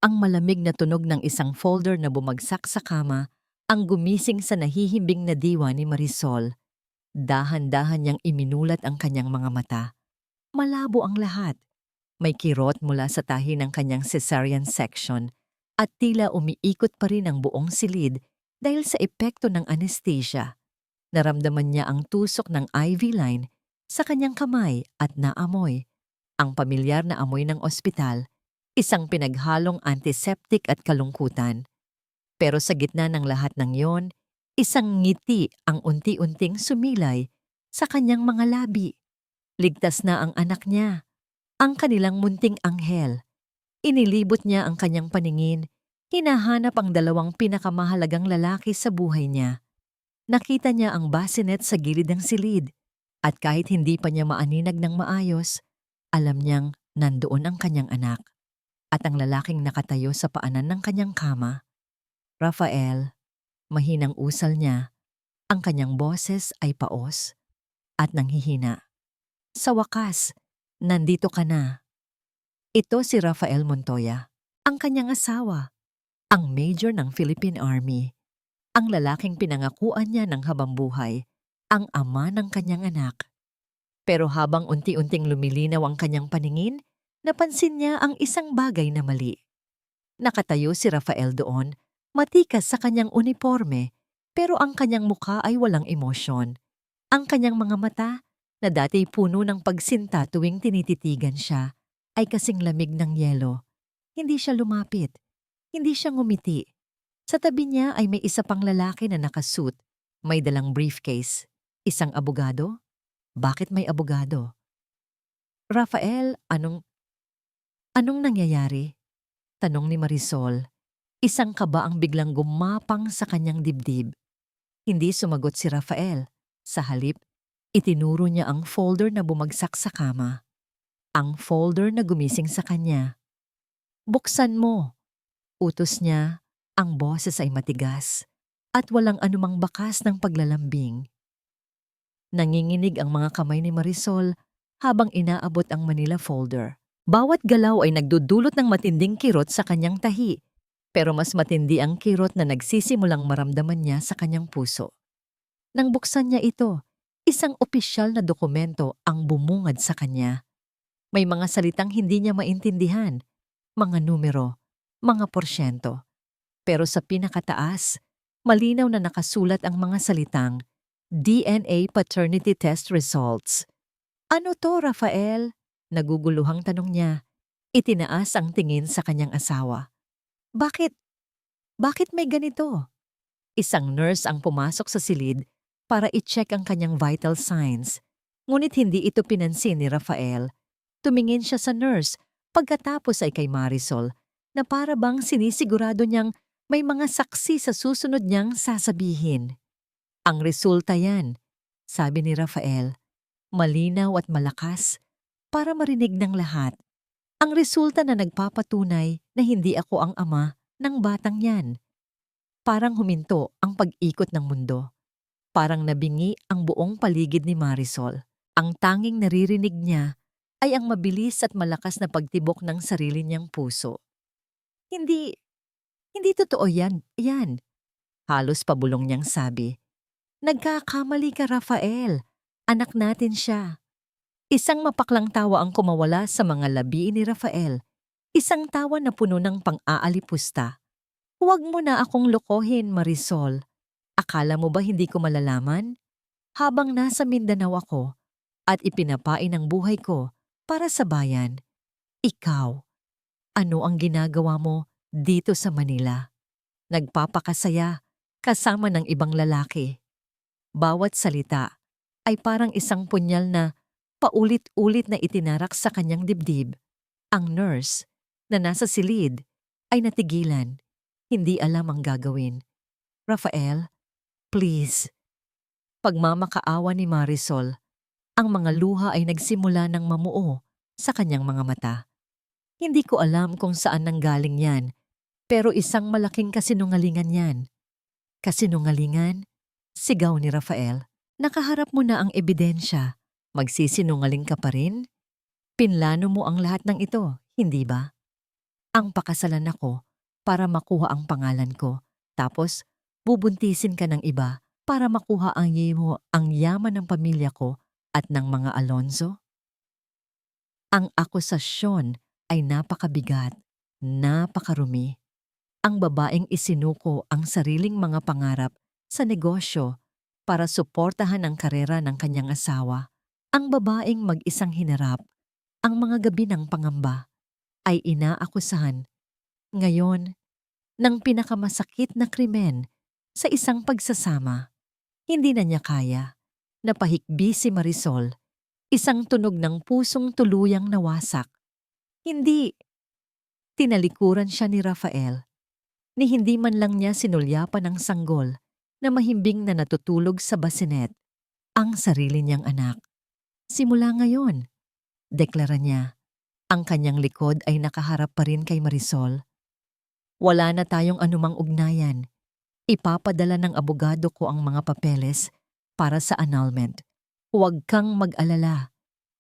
Ang malamig na tunog ng isang folder na bumagsak sa kama ang gumising sa nahihimbing na diwa ni Marisol. Dahan-dahan niyang iminulat ang kanyang mga mata. Malabo ang lahat. May kirot mula sa tahi ng kanyang cesarean section at tila umiikot pa rin ang buong silid dahil sa epekto ng anesthesia. Naramdaman niya ang tusok ng IV line sa kanyang kamay at naamoy ang pamilyar na amoy ng ospital, isang pinaghalong antiseptic at kalungkutan. Pero sa gitna ng lahat ng yon, isang ngiti ang unti-unting sumilay sa kanyang mga labi. Ligtas na ang anak niya, ang kanilang munting anghel. Inilibot niya ang kanyang paningin, hinahanap ang dalawang pinakamahalagang lalaki sa buhay niya. Nakita niya ang bassinet sa gilid ng silid, at kahit hindi pa niya maaninag ng maayos, alam niyang nandoon ang kanyang anak at ang lalaking nakatayo sa paanan ng kanyang kama. Rafael, mahinang usal niya, ang kanyang boses ay paos at nanghihina. Sa wakas, nandito ka na. Ito si Rafael Montoya, ang kanyang asawa, ang major ng Philippine Army, ang lalaking pinangakuan niya ng habambuhay, ang ama ng kanyang anak. Pero habang unti-unting lumilinaw ang kanyang paningin, napansin niya ang isang bagay na mali. Nakatayo si Rafael doon, matikas sa kanyang uniforme, pero ang kanyang mukha ay walang emosyon. Ang kanyang mga mata, na dati puno ng pagsinta tuwing tinititigan siya, ay kasing lamig ng yelo. Hindi siya lumapit. Hindi siya ngumiti. Sa tabi niya ay may isa pang lalaki na nakasuit, may dalang briefcase. Isang abogado? Bakit may abogado? Rafael, anong nangyayari? Tanong ni Marisol. Isang kaba ang biglang gumapang sa kanyang dibdib. Hindi sumagot si Rafael. Sa halip, itinuro niya ang folder na bumagsak sa kama. Ang folder na gumising sa kanya. Buksan mo. Utos niya, ang boses ay matigas at walang anumang bakas ng paglalambing. Nanginginig ang mga kamay ni Marisol habang inaabot ang Manila folder. Bawat galaw ay nagdudulot ng matinding kirot sa kanyang tahi, pero mas matindi ang kirot na nagsisimulang maramdaman niya sa kanyang puso. Nang buksan niya ito, isang opisyal na dokumento ang bumungad sa kanya. May mga salitang hindi niya maintindihan, mga numero, mga porsyento. Pero sa pinakataas, malinaw na nakasulat ang mga salitang DNA Paternity Test Results. Ano to, Rafael? Naguguluhang tanong niya. Itinaas ang tingin sa kanyang asawa. Bakit? Bakit may ganito? Isang nurse ang pumasok sa silid para i-check ang kanyang vital signs. Ngunit hindi ito pinansin ni Rafael. Tumingin siya sa nurse pagkatapos ay kay Marisol na para bang sinisigurado niyang may mga saksi sa susunod niyang sasabihin. Ang resulta yan, sabi ni Rafael, malinaw at malakas para marinig ng lahat. Ang resulta na nagpapatunay na hindi ako ang ama ng batang yan. Parang huminto ang pag-ikot ng mundo. Parang nabingi ang buong paligid ni Marisol. Ang tanging naririnig niya ay ang mabilis at malakas na pagtibok ng sarili niyang puso. Hindi totoo yan. Halos pabulong niyang sabi. Nagkakamali ka, Rafael. Anak natin siya. Isang mapaklang tawa ang kumawala sa mga labi ni Rafael. Isang tawa na puno ng pang-aalipusta. Huwag mo na akong lokohin, Marisol. Akala mo ba hindi ko malalaman? Habang nasa Mindanao ako at ipinapain ang buhay ko para sa bayan, ikaw, ano ang ginagawa mo dito sa Manila? Nagpapakasaya kasama ng ibang lalaki. Bawat salita ay parang isang punyal na paulit-ulit na itinarak sa kanyang dibdib. Ang nurse na nasa silid ay natigilan, hindi alam ang gagawin. Rafael, please. Pagmamakaawa ni Marisol, ang mga luha ay nagsimula ng mamuo sa kanyang mga mata. Hindi ko alam kung saan nanggaling yan, pero isang malaking kasinungalingan yan. Kasinungalingan? Sigaw ni Rafael. Nakaharap mo na ang ebidensya. Magsisinungaling ka pa rin? Pinlano mo ang lahat ng ito, hindi ba? Ang pakasalan ako para makuha ang pangalan ko. Tapos, bubuntisin ka ng iba para makuha ang yaman ng pamilya ko at ng mga Alonzo? Ang akusasyon ay napakabigat, napakarumi. Ang babaeng isinuko ang sariling mga pangarap sa negosyo para suportahan ang karera ng kanyang asawa. Ang babaeng mag-isang hinarap ang mga gabi ng pangamba ay inaakusahan ngayon ng pinakamasakit na krimen sa isang pagsasama. Hindi na niya kaya. Napahikbi si Marisol, isang tunog ng pusong tuluyang nawasak. Hindi. Tinalikuran siya ni Rafael, ni hindi man lang niya sinulyapan ng sanggol na mahimbing na natutulog sa basinet ang sarili niyang anak. Simula ngayon, deklara niya, ang kanyang likod ay nakaharap pa rin kay Marisol. Wala na tayong anumang ugnayan. Ipapadala ng abogado ko ang mga papeles para sa annulment. Huwag kang mag-alala.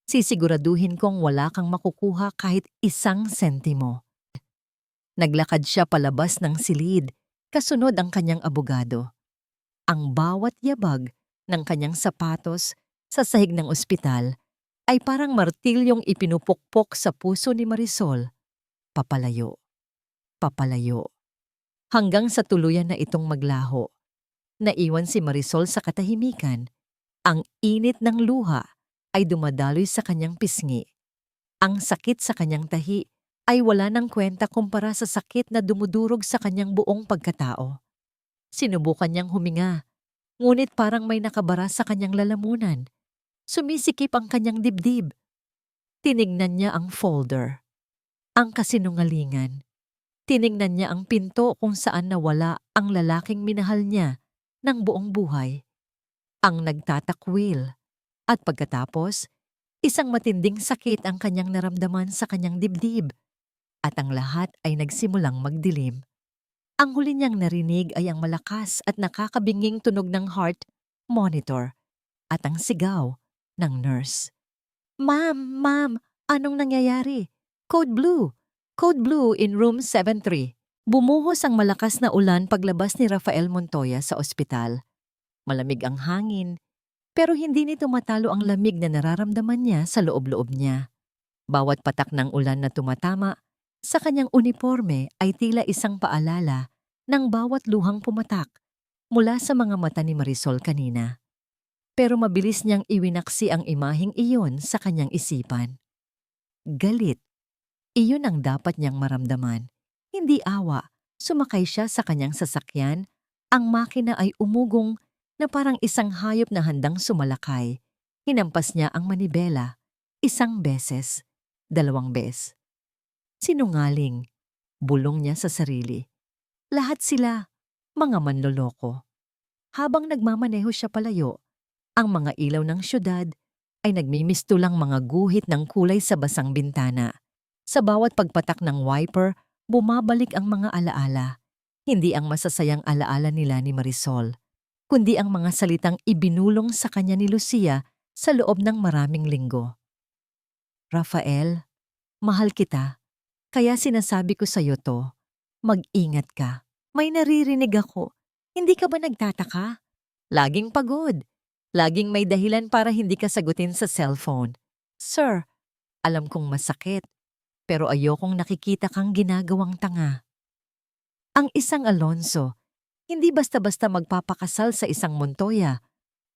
Sisiguraduhin kong wala kang makukuha kahit isang sentimo. Naglakad siya palabas ng silid, kasunod ang kanyang abogado. Ang bawat yabag ng kanyang sapatos sa sahig ng ospital ay parang martilyong ipinupukpok sa puso ni Marisol. Papalayo, papalayo. Hanggang sa tuluyan na itong maglaho. Naiwan si Marisol sa katahimikan. Ang init ng luha ay dumadaloy sa kanyang pisngi. Ang sakit sa kanyang tahi ay wala ng kwenta kumpara sa sakit na dumudurog sa kanyang buong pagkatao. Sinubukan niyang huminga, ngunit parang may nakabara sa kanyang lalamunan. Sumisikip ang kanyang dibdib. Tinignan niya ang folder. Ang kasinungalingan. Tinignan niya ang pinto kung saan nawala ang lalaking minahal niya ng buong buhay. Ang nagtatakwil. At pagkatapos, isang matinding sakit ang kanyang naramdaman sa kanyang dibdib. At ang lahat ay nagsimulang magdilim. Ang huli niyang narinig ay ang malakas at nakakabinging tunog ng heart monitor at ang sigaw ng nurse. Ma'am, anong nangyayari? Code Blue! Code Blue in room 73. Bumuhos ang malakas na ulan paglabas ni Rafael Montoya sa ospital. Malamig ang hangin, pero hindi nito matalo ang lamig na nararamdaman niya sa loob-loob niya. Bawat patak ng ulan na tumatama sa kanyang uniforme ay tila isang paalala ng bawat luhang pumatak mula sa mga mata ni Marisol kanina. Pero mabilis niyang iwinaksi ang imaheng iyon sa kanyang isipan. Galit. Iyon ang dapat niyang maramdaman. Hindi awa. Sumakay siya sa kanyang sasakyan. Ang makina ay umugong na parang isang hayop na handang sumalakay. Hinampas niya ang manibela. 1 beses. 2 beses. Sinungaling. Bulong niya sa sarili. Lahat sila, mga manloloko. Habang nagmamaneho siya palayo, ang mga ilaw ng syudad ay nagmimistulang mga guhit ng kulay sa basang bintana. Sa bawat pagpatak ng wiper, bumabalik ang mga alaala. Hindi ang masasayang alaala nila ni Marisol, kundi ang mga salitang ibinulong sa kanya ni Lucia sa loob ng maraming linggo. Rafael, mahal kita. Kaya sinasabi ko sa'yo to, mag-ingat ka. May naririnig ako. Hindi ka ba nagtataka? Laging pagod. Laging may dahilan para hindi ka sagutin sa cellphone. Sir, alam kong masakit, pero ayokong nakikita kang ginagawang tanga. Ang isang Alonzo, hindi basta-basta magpapakasal sa isang Montoya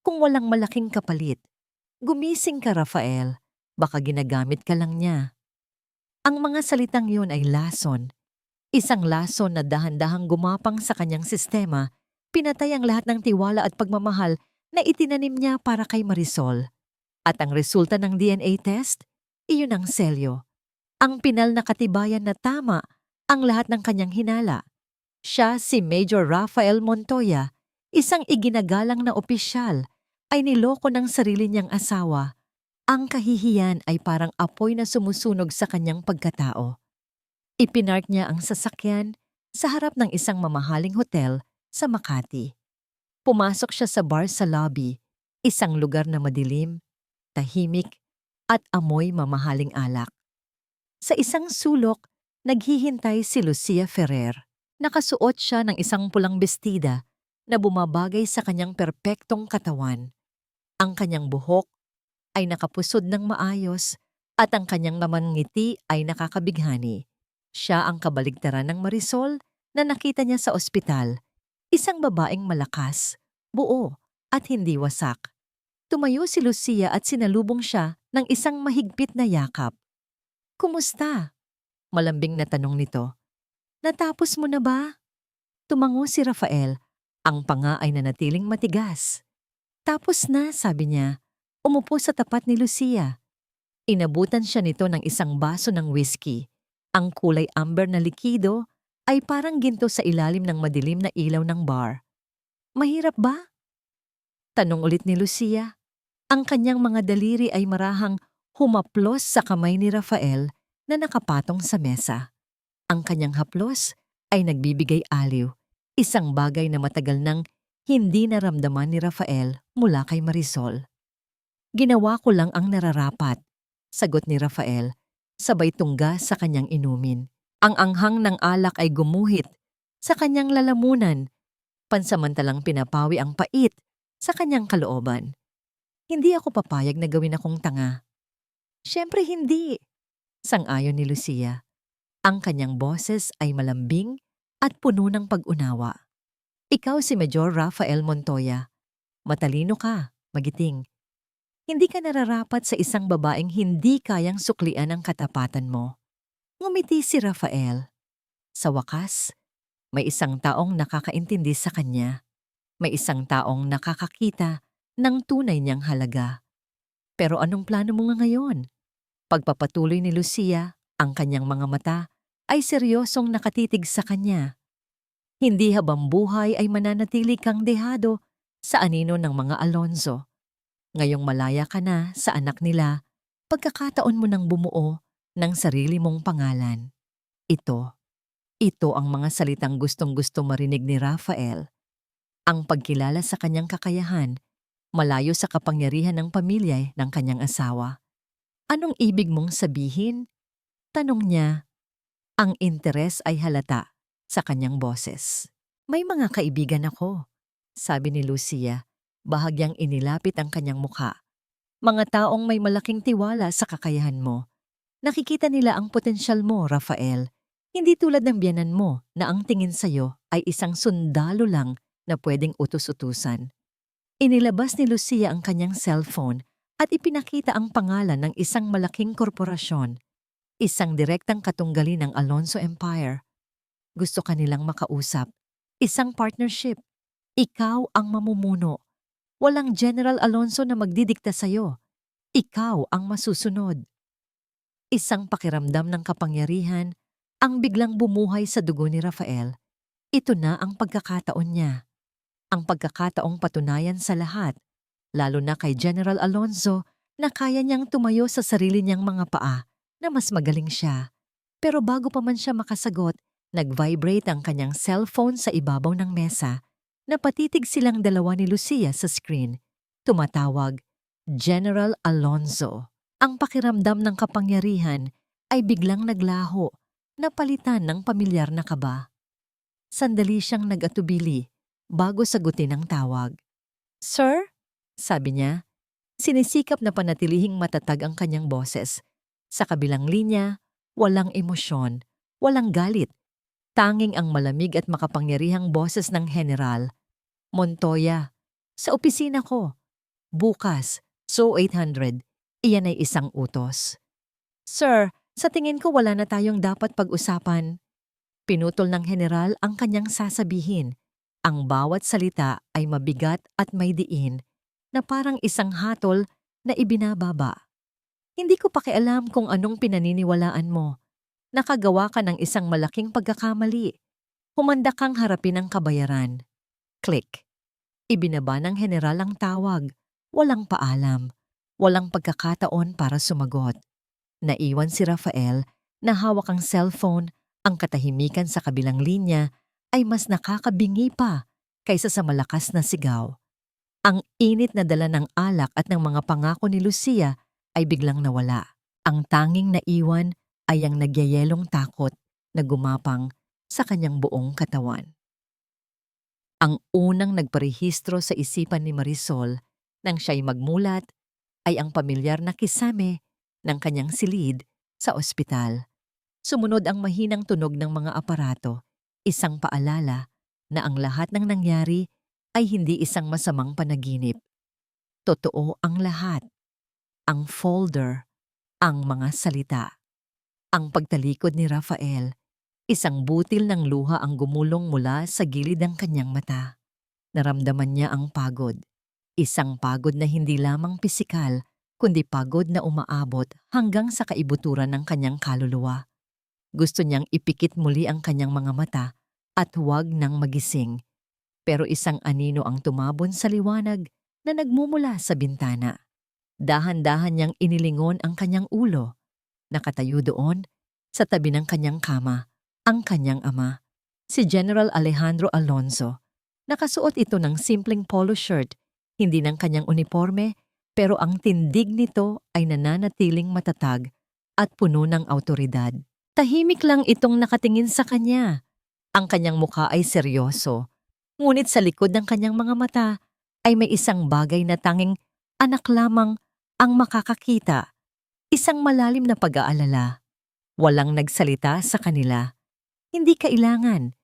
kung walang malaking kapalit. Gumising ka, Rafael. Baka ginagamit ka lang niya. Ang mga salitang yun ay lason. Isang lason na dahan-dahang gumapang sa kanyang sistema, pinatay ang lahat ng tiwala at pagmamahal na itinanim niya para kay Marisol. At ang resulta ng DNA test, iyon ang selyo. Ang pinal na katibayan na tama ang lahat ng kanyang hinala. Siya si Major Rafael Montoya, isang iginagalang na opisyal, ay niloko ng sarili niyang asawa. Ang kahihiyan ay parang apoy na sumusunog sa kanyang pagkatao. Ipinark niya ang sasakyan sa harap ng isang mamahaling hotel sa Makati. Pumasok siya sa bar sa lobby, isang lugar na madilim, tahimik, at amoy mamahaling alak. Sa isang sulok, Naghihintay si Lucia Ferrer. Nakasuot siya ng isang pulang bestida na bumabagay sa kanyang perpektong katawan. Ang kanyang buhok ay nakapusod ng maayos at ang kanyang naman ngiti ay nakakabighani. Siya ang kabaligtaran ng Marisol na nakita niya sa ospital. Isang babaeng malakas, buo at hindi wasak. Tumayo si Lucia at sinalubong siya ng isang mahigpit na yakap. "Kumusta?" Malambing na tanong nito. "Natapos mo na ba?" Tumango si Rafael. Ang panga ay nanatiling matigas. "Tapos na," sabi niya. Umupo sa tapat ni Lucia. Inabutan siya nito ng isang baso ng whiskey. Ang kulay amber na likido ay parang ginto sa ilalim ng madilim na ilaw ng bar. "Mahirap ba?" Tanong ulit ni Lucia. Ang kanyang mga daliri ay marahang humaplos sa kamay ni Rafael na nakapatong sa mesa. Ang kanyang haplos ay nagbibigay aliw, isang bagay na matagal nang hindi naramdaman ni Rafael mula kay Marisol. "Ginawa ko lang ang nararapat," sagot ni Rafael, sabay tungga sa kanyang inumin. Ang anghang ng alak ay gumuhit sa kanyang lalamunan, pansamantalang pinapawi ang pait sa kanyang kalooban. "Hindi ako papayag na gawin akong tanga." "Siyempre hindi," sang-ayon ni Lucia. Ang kanyang boses ay malambing at puno ng pag-unawa. "Ikaw si Major Rafael Montoya. Matalino ka, magiting. Hindi ka nararapat sa isang babaeng hindi kayang suklian ang katapatan mo." Ngumiti si Rafael. Sa wakas, may isang taong nakakaintindi sa kanya. May isang taong nakakakita ng tunay niyang halaga. "Pero anong plano mo nga ngayon?" Pagpapatuloy ni Lucia, ang kanyang mga mata ay seryosong nakatitig sa kanya. "Hindi habang buhay ay mananatili kang dehado sa anino ng mga Alonzo. Ngayong malaya ka na sa anak nila, pagkakataon mo nang bumuo ng sarili mong pangalan." Ito ang mga salitang gustong-gusto marinig ni Rafael. Ang pagkilala sa kanyang kakayahan, malayo sa kapangyarihan ng pamilya ng kanyang asawa. "Anong ibig mong sabihin?" tanong niya. Ang interes ay halata sa kanyang boses. "May mga kaibigan ako," sabi ni Lucia, bahagyang inilapit ang kanyang mukha. "Mga taong may malaking tiwala sa kakayahan mo. Nakikita nila ang potensyal mo, Rafael. Hindi tulad ng biyanan mo na ang tingin sa'yo ay isang sundalo lang na pwedeng utos-utusan." Inilabas ni Lucia ang kanyang cellphone at ipinakita ang pangalan ng isang malaking korporasyon, isang direktang katunggali ng Alonzo Empire. "Gusto ka nilang makausap. Isang partnership. Ikaw ang mamumuno. Walang General Alonzo na magdidikta sa'yo. Ikaw ang masusunod." Isang pakiramdam ng kapangyarihan ang biglang bumuhay sa dugo ni Rafael. Ito na ang pagkakataon niya. Ang pagkakataong patunayan sa lahat, lalo na kay General Alonzo, na kaya niyang tumayo sa sarili niyang mga paa na mas magaling siya. Pero bago pa man siya makasagot, nag-vibrate ang kanyang cellphone sa ibabaw ng mesa. Napatitig silang dalawa ni Lucia sa screen. Tumatawag, "General Alonzo." Ang pakiramdam ng kapangyarihan ay biglang naglaho, napalitan ng pamilyar na kaba. Sandali siyang nag-atubili bago sagutin ang tawag. "Sir?" sabi niya. Sinisikap na panatilihing matatag ang kanyang boses. Sa kabilang linya, walang emosyon, walang galit. Tanging ang malamig at makapangyarihang boses ng General. "Montoya, sa opisina ko. Bukas, so 800, iyan ay isang utos." "Sir, sa tingin ko wala na tayong dapat pag-usapan." Pinutol ng General ang kanyang sasabihin. Ang bawat salita ay mabigat at may diin, na parang isang hatol na ibinababa. "Hindi ko pakialam kung anong pinaniniwalaan mo. Nakagawa ka ng isang malaking pagkakamali. Humanda kang harapin ang kabayaran." Click. Ibinaba ng General ang tawag. Walang paalam. Walang pagkakataon para sumagot. Naiwan si Rafael na hawak ang cellphone. Ang katahimikan sa kabilang linya ay mas nakakabingi pa kaysa sa malakas na sigaw. Ang init na dala ng alak at ng mga pangako ni Lucia ay biglang nawala. Ang tanging naiwan ay ang nagyayelong takot na gumapang sa kanyang buong katawan. Ang unang nagparehistro sa isipan ni Marisol nang siya'y magmulat ay ang pamilyar na kisame ng kanyang silid sa ospital. Sumunod ang mahinang tunog ng mga aparato, isang paalala na ang lahat ng nangyari ay hindi isang masamang panaginip. Totoo ang lahat. Ang folder, ang mga salita. Ang pagtalikod ni Rafael, isang butil ng luha ang gumulong mula sa gilid ng kanyang mata. Naramdaman niya ang pagod. Isang pagod na hindi lamang pisikal, kundi pagod na umaabot hanggang sa kaibuturan ng kanyang kaluluwa. Gusto niyang ipikit muli ang kanyang mga mata at huwag nang magising. Pero isang anino ang tumabon sa liwanag na nagmumula sa bintana. Dahan-dahan niyang inilingon ang kanyang ulo. Nakatayo doon, sa tabi ng kanyang kama, ang kanyang ama, si General Alejandro Alonso. Nakasuot ito ng simpleng polo shirt, hindi ng kanyang uniforme, pero ang tindig nito ay nananatiling matatag at puno ng awtoridad. Tahimik lang itong nakatingin sa kanya. Ang kanyang mukha ay seryoso, ngunit sa likod ng kanyang mga mata ay may isang bagay na tanging anak lamang ang makakakita. Isang malalim na pag-aalala. Walang nagsalita sa kanila. Hindi kailangan.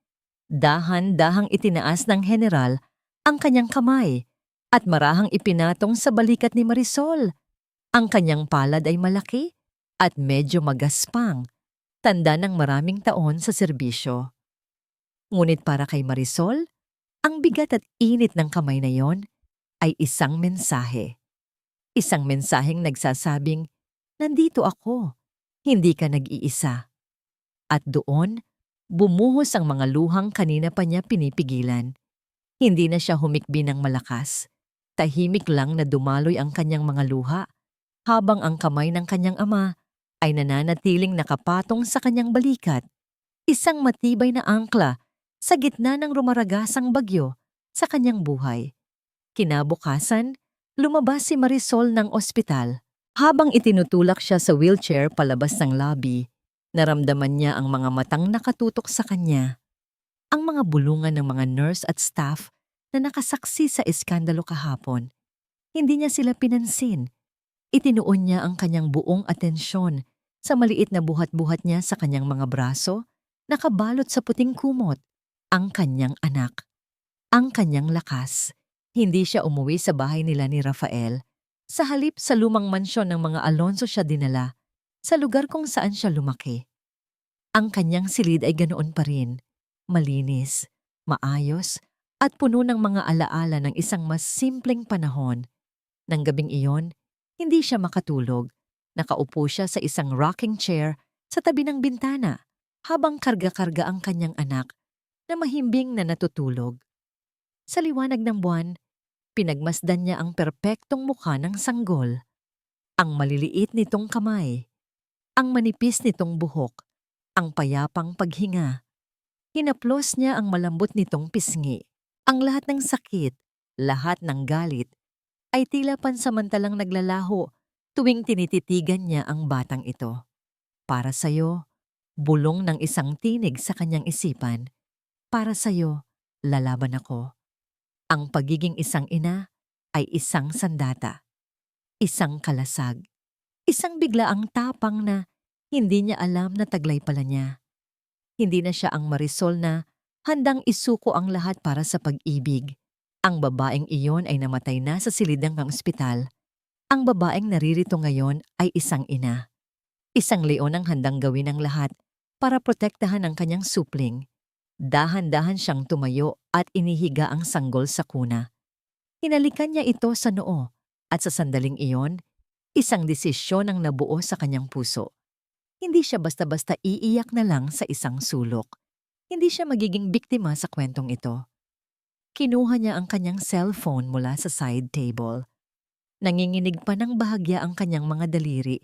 Dahan-dahang itinaas ng general ang kanyang kamay at marahang ipinatong sa balikat ni Marisol. Ang kanyang palad ay malaki at medyo magaspang, tanda ng maraming taon sa serbisyo. Ngunit para kay Marisol, ang bigat at init ng kamay na yon ay isang mensahe. Isang mensaheng nagsasabing, nandito ako, hindi ka nag-iisa. At doon, bumuhos ang mga luhang kanina pa niya pinipigilan. Hindi na siya humikbi ng malakas. Tahimik lang na dumaloy ang kanyang mga luha, habang ang kamay ng kanyang ama ay nananatiling nakapatong sa kanyang balikat. Isang matibay na angkla sa gitna ng rumaragasang bagyo sa kanyang buhay. Kinabukasan, lumabas si Marisol ng ospital. Habang itinutulak siya sa wheelchair palabas ng lobby, naramdaman niya ang mga matang nakatutok sa kanya. Ang mga bulungan ng mga nurse at staff na nakasaksi sa iskandalo kahapon. Hindi niya sila pinansin. Itinuon niya ang kanyang buong atensyon sa maliit na buhat-buhat niya sa kanyang mga braso, nakabalot sa puting kumot, ang kanyang anak. Ang kanyang lakas. Hindi siya umuwi sa bahay nila ni Rafael. Sa halip sa lumang mansyon ng mga Alonso siya dinala, sa lugar kung saan siya lumaki. Ang kanyang silid ay ganoon pa rin, malinis, maayos, at puno ng mga alaala ng isang mas simpleng panahon. Nang gabing iyon, hindi siya makatulog. Nakaupo siya sa isang rocking chair sa tabi ng bintana, habang karga-karga ang kanyang anak na mahimbing na natutulog. Sa liwanag ng buwan, pinagmasdan niya ang perpektong mukha ng sanggol. Ang maliliit nitong kamay, ang manipis nitong buhok, ang payapang paghinga. Hinaplos niya ang malambot nitong pisngi. Ang lahat ng sakit, lahat ng galit, ay tila pansamantalang naglalaho tuwing tinititigan niya ang batang ito. Para sa'yo, bulong ng isang tinig sa kanyang isipan. Para sa'yo, lalaban ako. Ang pagiging isang ina ay isang sandata, isang kalasag, isang biglaang tapang na hindi niya alam na taglay pala niya. Hindi na siya ang Marisol na handang isuko ang lahat para sa pag-ibig. Ang babaeng iyon ay namatay na sa silid ng ospital. Ang babaeng naririto ngayon ay isang ina. Isang leon ang handang gawin ang lahat para protektahan ang kanyang supling. Dahan-dahan siyang tumayo at inihiga ang sanggol sa kuna. Hinalikan niya ito sa noo at sa sandaling iyon, isang desisyon ang nabuo sa kanyang puso. Hindi siya basta-basta iiyak na lang sa isang sulok. Hindi siya magiging biktima sa kwentong ito. Kinuha niya ang kanyang cellphone mula sa side table. Nanginginig pa ng bahagya ang kanyang mga daliri,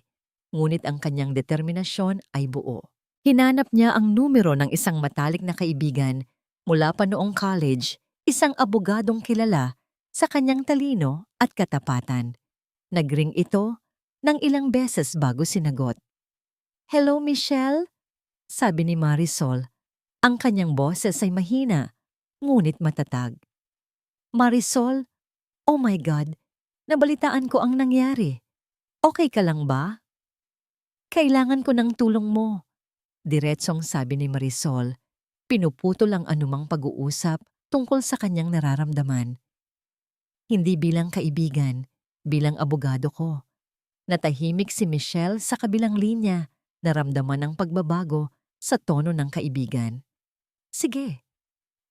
ngunit ang kanyang determinasyon ay buo. Hinanap niya ang numero ng isang matalik na kaibigan mula pa noong college, isang abogadong kilala sa kanyang talino at katapatan. Nagring ito ng ilang beses bago sinagot. Hello, Michelle? sabi ni Marisol. Ang kanyang boses ay mahina, ngunit matatag. Marisol, oh my God, nabalitaan ko ang nangyari. Okay ka lang ba? Kailangan ko ng tulong mo, diretsong sabi ni Marisol. Pinuputol ang anumang pag-uusap tungkol sa kanyang nararamdaman. Hindi bilang kaibigan, bilang abogado ko. Natahimik si Michelle sa kabilang linya, naramdaman ang pagbabago sa tono ng kaibigan. Sige,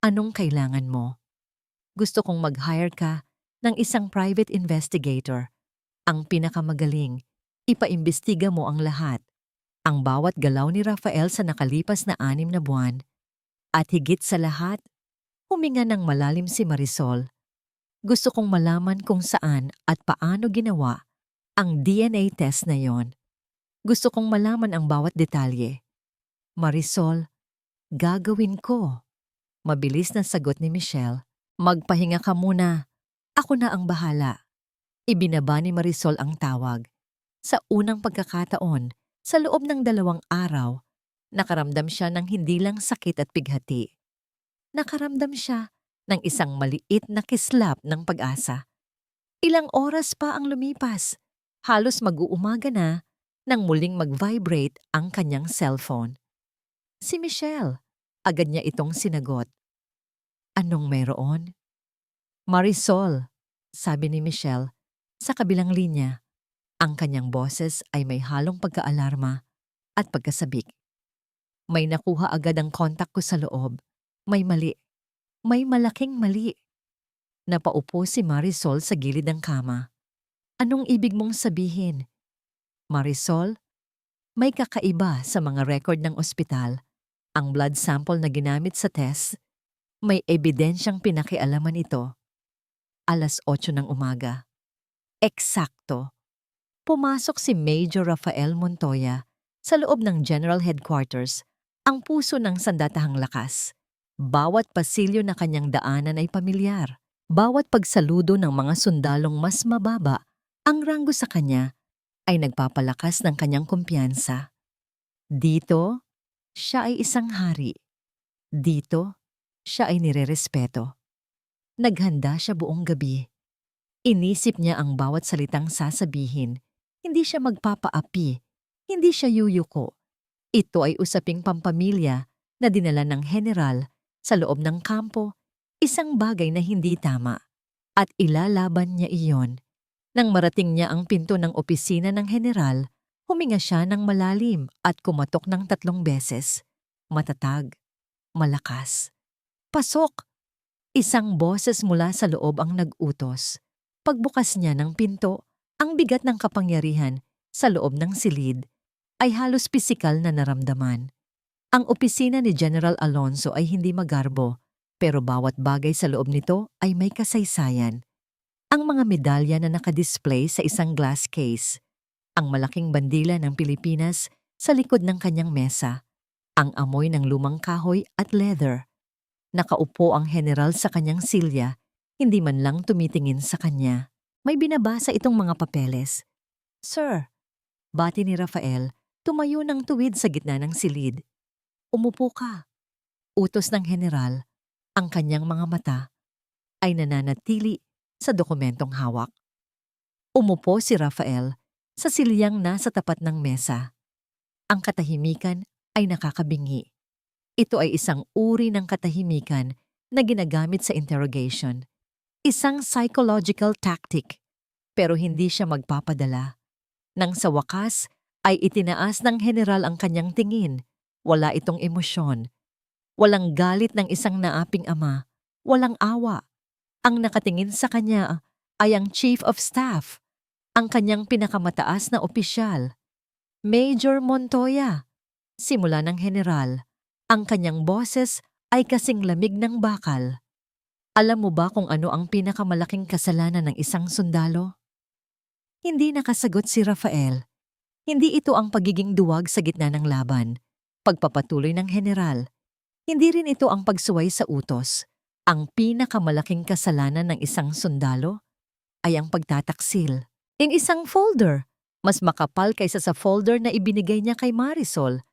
anong kailangan mo? Gusto kong mag-hire ka ng isang private investigator. Ang pinakamagaling, ipaimbestiga mo ang lahat. Ang bawat galaw ni Rafael sa nakalipas na 6 na buwan. At higit sa lahat, huminga ng malalim si Marisol. Gusto kong malaman kung saan at paano ginawa ang DNA test na yon. Gusto kong malaman ang bawat detalye. Marisol, gagawin ko. Mabilis na sagot ni Michelle. Magpahinga ka muna. Ako na ang bahala. Ibinaba ni Marisol ang tawag. Sa unang pagkakataon, sa loob ng 2 araw, nakaramdam siya ng hindi lang sakit at bighati. Nakaramdam siya ng isang maliit na kislap ng pag-asa. Ilang oras pa ang lumipas. Halos mag-uumaga na nang muling mag-vibrate ang kanyang cellphone. Si Michelle, agad niya itong sinagot. Anong mayroon? Marisol, sabi ni Michelle, sa kabilang linya. Ang kanyang boses ay may halong pagkaalarma at pagkasabik. May nakuha agad ang kontak ko sa loob. May mali. May malaking mali. Napaupo si Marisol sa gilid ng kama. Anong ibig mong sabihin? Marisol, may kakaiba sa mga record ng ospital. Ang blood sample na ginamit sa test, may ebidensyang pinakialaman ito. 8:00 ng umaga. Eksakto. Pumasok si Major Rafael Montoya sa loob ng General Headquarters, ang puso ng sandatahang lakas. Bawat pasilyo na kanyang daanan ay pamilyar. Bawat pagsaludo ng mga sundalong mas mababa ang ranggo sa kanya ay nagpapalakas ng kanyang kumpiyansa. Dito, siya ay isang hari. Dito, siya ay nirerespeto. Naghanda siya buong gabi. Inisip niya ang bawat salitang sasabihin. Hindi siya magpapaapi. Hindi siya yuyuko. Ito ay usaping pampamilya na dinala ng general sa loob ng kampo, isang bagay na hindi tama. At ilalaban niya iyon. Nang marating niya ang pinto ng opisina ng general, huminga siya ng malalim at kumatok ng 3 beses. Matatag, malakas. Pasok! Isang boses mula sa loob ang nag-utos. Pagbukas niya ng pinto, ang bigat ng kapangyarihan sa loob ng silid ay halos pisikal na naramdaman. Ang opisina ni General Alonso ay hindi magarbo, pero bawat bagay sa loob nito ay may kasaysayan. Ang mga medalya na nakadisplay sa isang glass case, ang malaking bandila ng Pilipinas sa likod ng kanyang mesa, ang amoy ng lumang kahoy at leather. Nakaupo ang general sa kanyang silya, hindi man lang tumitingin sa kanya. May binabasa itong mga papeles. Sir, bati ni Rafael, tumayo ng tuwid sa gitna ng silid. Umupo ka. Utos ng general, ang kanyang mga mata ay nananatili sa dokumentong hawak. Umupo si Rafael sa silyang nasa tapat ng mesa. Ang katahimikan ay nakakabingi. Ito ay isang uri ng katahimikan na ginagamit sa interrogation. Isang psychological tactic, pero hindi siya magpapadala. Nang sa wakas ay itinaas ng general ang kanyang tingin, wala itong emosyon. Walang galit ng isang naaping ama, walang awa. Ang nakatingin sa kanya ay ang Chief of Staff, ang kanyang pinakamataas na opisyal. Major Montoya. Simula ng general, ang kanyang boses ay kasing lamig ng bakal. Alam mo ba kung ano ang pinakamalaking kasalanan ng isang sundalo? Hindi nakasagot si Rafael. Hindi ito ang pagiging duwag sa gitna ng laban, pagpapatuloy ng general. Hindi rin ito ang pagsuway sa utos. Ang pinakamalaking kasalanan ng isang sundalo ay ang pagtataksil. Ang isang folder, mas makapal kaysa sa folder na ibinigay niya kay Marisol.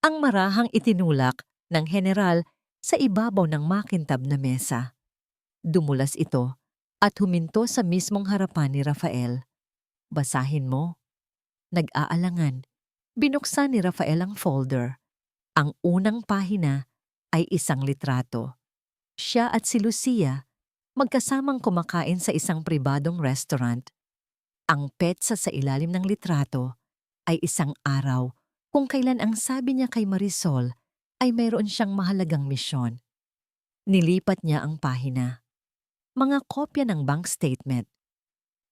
Ang marahang itinulak ng general sa ibabaw ng makintab na mesa. Dumulas ito at huminto sa mismong harapan ni Rafael. Basahin mo. Nag-aalangan. Binuksan ni Rafael ang folder. Ang unang pahina ay isang litrato. Siya at si Lucia magkasamang kumakain sa isang pribadong restaurant. Ang petsa sa ilalim ng litrato ay isang araw kung kailan ang sabi niya kay Marisol ay mayroon siyang mahalagang misyon. Nilipat niya ang pahina. Mga kopya ng bank statement.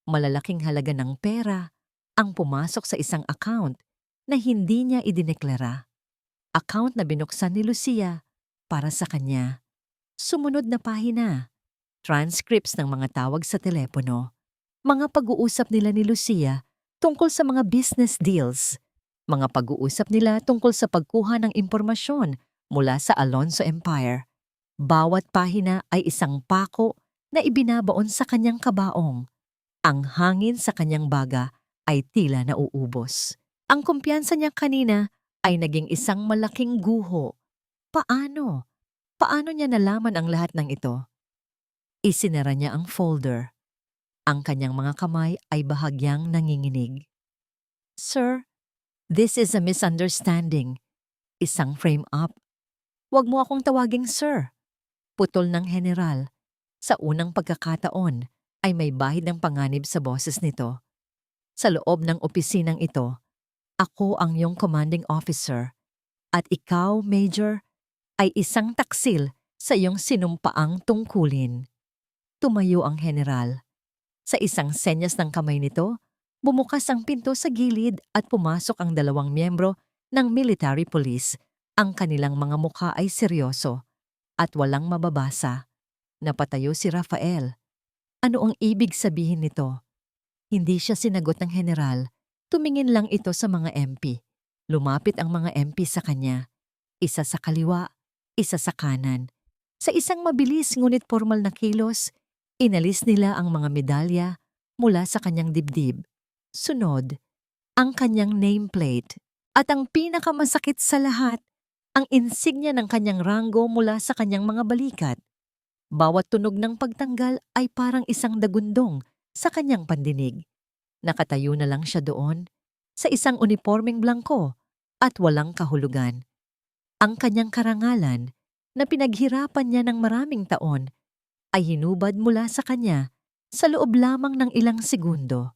Malalaking halaga ng pera ang pumasok sa isang account na hindi niya idineklara. Account na binuksan ni Lucia para sa kanya. Sumunod na pahina. Transcripts ng mga tawag sa telepono. Mga pag-uusap nila ni Lucia tungkol sa mga business deals. Mga pag-uusap nila tungkol sa pagkuha ng impormasyon mula sa Alonso Empire. Bawat pahina ay isang pako na ibinabaon sa kanyang kabaong. Ang hangin sa kanyang baga ay tila nauubos. Ang kumpiyansa niya kanina ay naging isang malaking guho. Paano? Paano niya nalaman ang lahat ng ito? Isinara niya ang folder. Ang kanyang mga kamay ay bahagyang nanginginig. Sir, this is a misunderstanding. Isang frame-up. Huwag mo akong tawaging sir. Putol ng general. Sa unang pagkakataon ay may bahid ng panganib sa boses nito. Sa loob ng opisinang ito, ako ang iyong commanding officer at ikaw, Major, ay isang taksil sa iyong sinumpaang tungkulin. Tumayo ang general. Sa isang senyas ng kamay nito, bumukas ang pinto sa gilid at pumasok ang dalawang miyembro ng military police. Ang kanilang mga mukha ay seryoso at walang mababasa. Napatayo si Rafael. Ano ang ibig sabihin nito? Hindi siya sinagot ng general. Tumingin lang ito sa mga MP. Lumapit ang mga MP sa kanya. Isa sa kaliwa, isa sa kanan. Sa isang mabilis ngunit formal na kilos, inalis nila ang mga medalya mula sa kanyang dibdib. Sunod, ang kanyang nameplate. At ang pinakamasakit sa lahat, ang insignia ng kanyang ranggo mula sa kanyang mga balikat. Bawat tunog ng pagtanggal ay parang isang dagundong sa kanyang pandinig. Nakatayo na lang siya doon, sa isang unipormeng blangko at walang kahulugan. Ang kanyang karangalan, na pinaghirapan niya ng maraming taon, ay hinubad mula sa kanya sa loob lamang ng ilang segundo.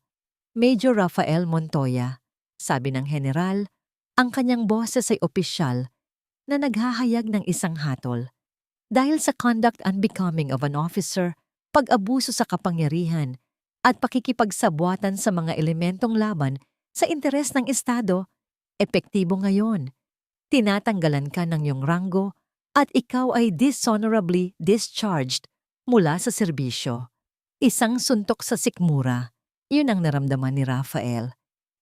Major Rafael Montoya, sabi ng general, ang kanyang boses ay opisyal na naghahayag ng isang hatol. Dahil sa conduct unbecoming of an officer, pag-abuso sa kapangyarihan, at pakikipagsabwatan sa mga elementong laban sa interes ng Estado, epektibo ngayon. Tinatanggalan ka ng iyong ranggo at ikaw ay dishonorably discharged mula sa serbisyo. Isang suntok sa sikmura, yun ang naramdaman ni Rafael.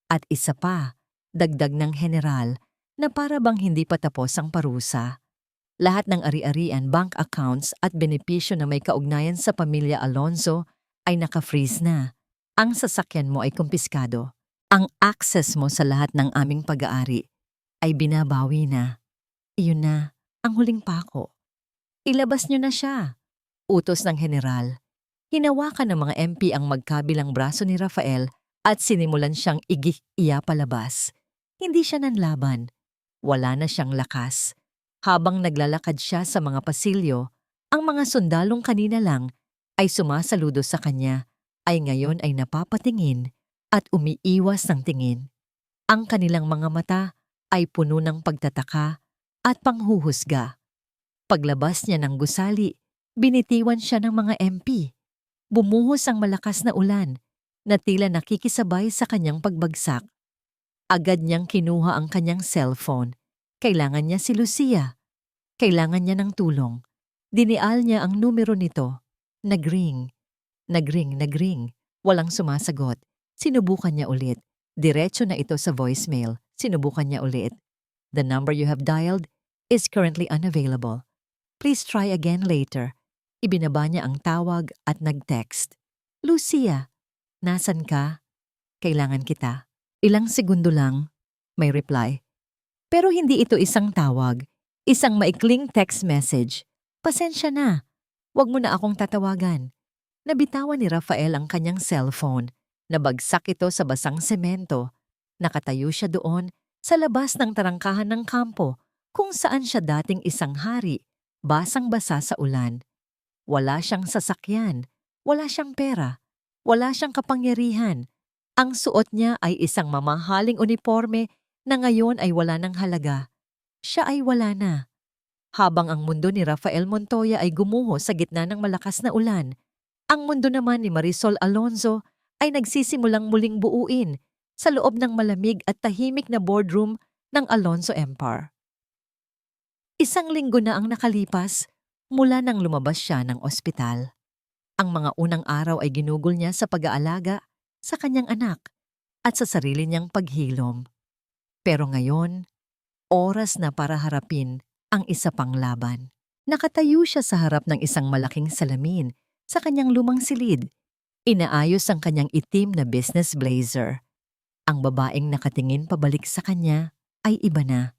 At isa pa, dagdag ng general na para bang hindi pa tapos ang parusa. Lahat ng ari-arian, bank accounts at benepisyo na may kaugnayan sa pamilya Alonso ay naka-freeze na. Ang sasakyan mo ay kumpiskado. Ang access mo sa lahat ng aming pag-aari ay binabawi na. Iyon na, ang huling pako. Ilabas niyo na siya. Utos ng general. Hinawakan ng mga MP ang magkabilang braso ni Rafael at sinimulan siyang iya palabas. Hindi siya nanlaban. Wala na siyang lakas. Habang naglalakad siya sa mga pasilyo, ang mga sundalong kanina lang ay sumasaludo sa kanya, ay ngayon ay napapatingin at umiiwas ng tingin. Ang kanilang mga mata ay puno ng pagtataka at panghuhusga. Paglabas niya ng gusali, binitiwan siya ng mga MP. Bumuhos ang malakas na ulan na tila nakikisabay sa kanyang pagbagsak. Agad niyang kinuha ang kanyang cellphone. Kailangan niya si Lucia. Kailangan niya ng tulong. Dinial niya ang numero nito. Nagring. Nagring. Walang sumasagot. Sinubukan niya ulit. Diretso na ito sa voicemail. Sinubukan niya ulit. The number you have dialed is currently unavailable. Please try again later. Ibinaba niya ang tawag at nag-text. Lucia, nasan ka? Kailangan kita. Ilang segundo lang, may reply. Pero hindi ito isang tawag, isang maikling text message. Pasensya na, wag mo na akong tatawagan. Nabitawan ni Rafael ang kanyang cellphone. Nabagsak ito sa basang semento. Nakatayo siya doon sa labas ng tarangkahan ng kampo kung saan siya dating isang hari, basang-basa sa ulan. Wala siyang sasakyan, wala siyang pera, wala siyang kapangyarihan. Ang suot niya ay isang mamahaling uniforme na ngayon ay wala ng halaga. Siya ay wala na. Habang ang mundo ni Rafael Montoya ay gumuho sa gitna ng malakas na ulan, ang mundo naman ni Marisol Alonzo ay nagsisimulang muling buuin sa loob ng malamig at tahimik na boardroom ng Alonzo Empire. Isang linggo na ang nakalipas mula nang lumabas siya ng ospital. Ang mga unang araw ay ginugol niya sa pag-aalaga sa kanyang anak at sa sarili niyang paghilom. Pero ngayon, oras na para harapin ang isa pang laban. Nakatayo siya sa harap ng isang malaking salamin sa kanyang lumang silid. Inaayos ang kanyang itim na business blazer. Ang babaeng nakatingin pabalik sa kanya ay iba na.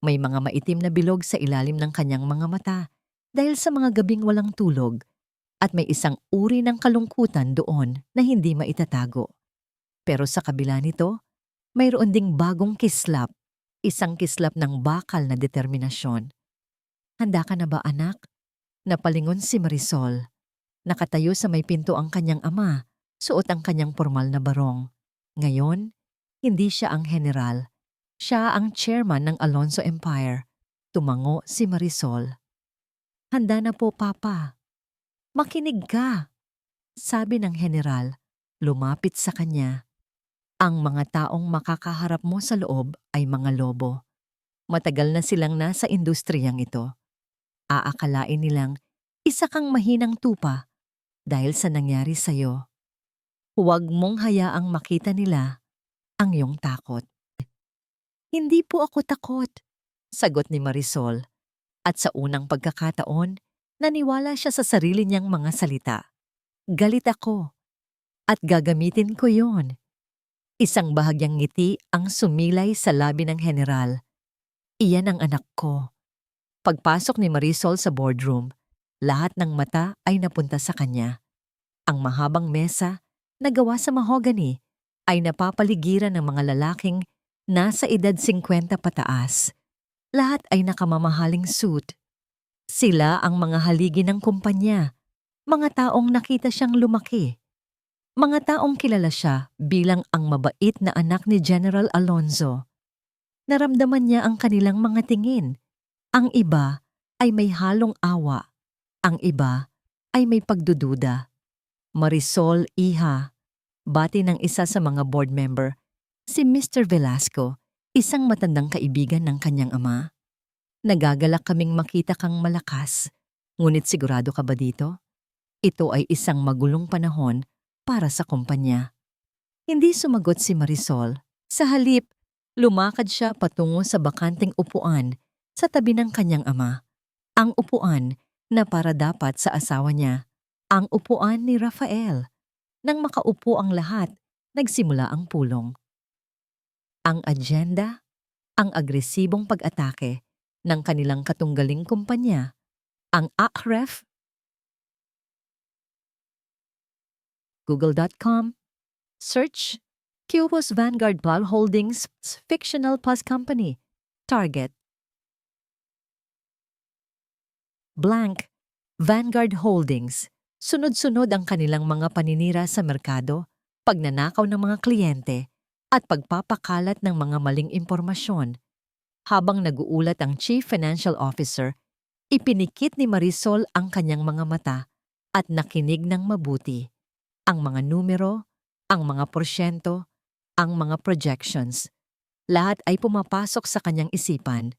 May mga maitim na bilog sa ilalim ng kanyang mga mata dahil sa mga gabing walang tulog at may isang uri ng kalungkutan doon na hindi maitatago. Pero sa kabila nito, mayroon ding bagong kislap, isang kislap ng bakal na determinasyon. Handa ka na ba, anak? Napalingon si Marisol. Nakatayo sa may pinto ang kanyang ama, suot ang kanyang formal na barong. Ngayon, hindi siya ang general. Siya ang chairman ng Alonzo Empire. Tumango si Marisol. Handa na po, Papa. Makinig ka, sabi ng general, lumapit sa kanya. Ang mga taong makakaharap mo sa loob ay mga lobo. Matagal na silang nasa industriyang ito. Aakalain nilang isa kang mahinang tupa dahil sa nangyari sa'yo. Huwag mong hayaang makita nila ang iyong takot. Hindi po ako takot, sagot ni Marisol. At sa unang pagkakataon, naniwala siya sa sarili niyang mga salita. Galit ako. At gagamitin ko yon. Isang bahagyang ngiti ang sumilay sa labi ng general. Iyan ang anak ko. Pagpasok ni Marisol sa boardroom, lahat ng mata ay napunta sa kanya. Ang mahabang mesa na gawa sa mahogany ay napapaligiran ng mga lalaking nasa edad 50 pataas. Lahat ay nakamamahaling suit. Sila ang mga haligi ng kumpanya, mga taong nakita siyang lumaki. Mga taong kilala siya bilang ang mabait na anak ni General Alonzo. Naramdaman niya ang kanilang mga tingin. Ang iba ay may halong awa. Ang iba ay may pagdududa. Marisol, iha, bati ng isa sa mga board member, si Mr. Velasco, isang matandang kaibigan ng kanyang ama. Nagagalak kaming makita kang malakas, ngunit sigurado ka ba dito? Ito ay isang magulong panahon para sa kumpanya. Hindi sumagot si Marisol. Sa halip, lumakad siya patungo sa bakanting upuan sa tabi ng kanyang ama. Ang upuan na para dapat sa asawa niya. Ang upuan ni Rafael. Nang makaupo ang lahat, nagsimula ang pulong. Ang agenda, ang agresibong pag-atake ng kanilang katunggaling kumpanya, ang ACREF, Google.com, search, Cubos Vanguard Plow Holdings Fictional Plus Company, Target. Blank, Vanguard Holdings. Sunod-sunod ang kanilang mga paninira sa merkado, pagnanakaw ng mga kliyente, at pagpapakalat ng mga maling impormasyon. Habang nag-uulat ang Chief Financial Officer, ipinikit ni Marisol ang kanyang mga mata at nakinig ng mabuti. Ang mga numero, ang mga porsyento, ang mga projections. Lahat ay pumapasok sa kanyang isipan.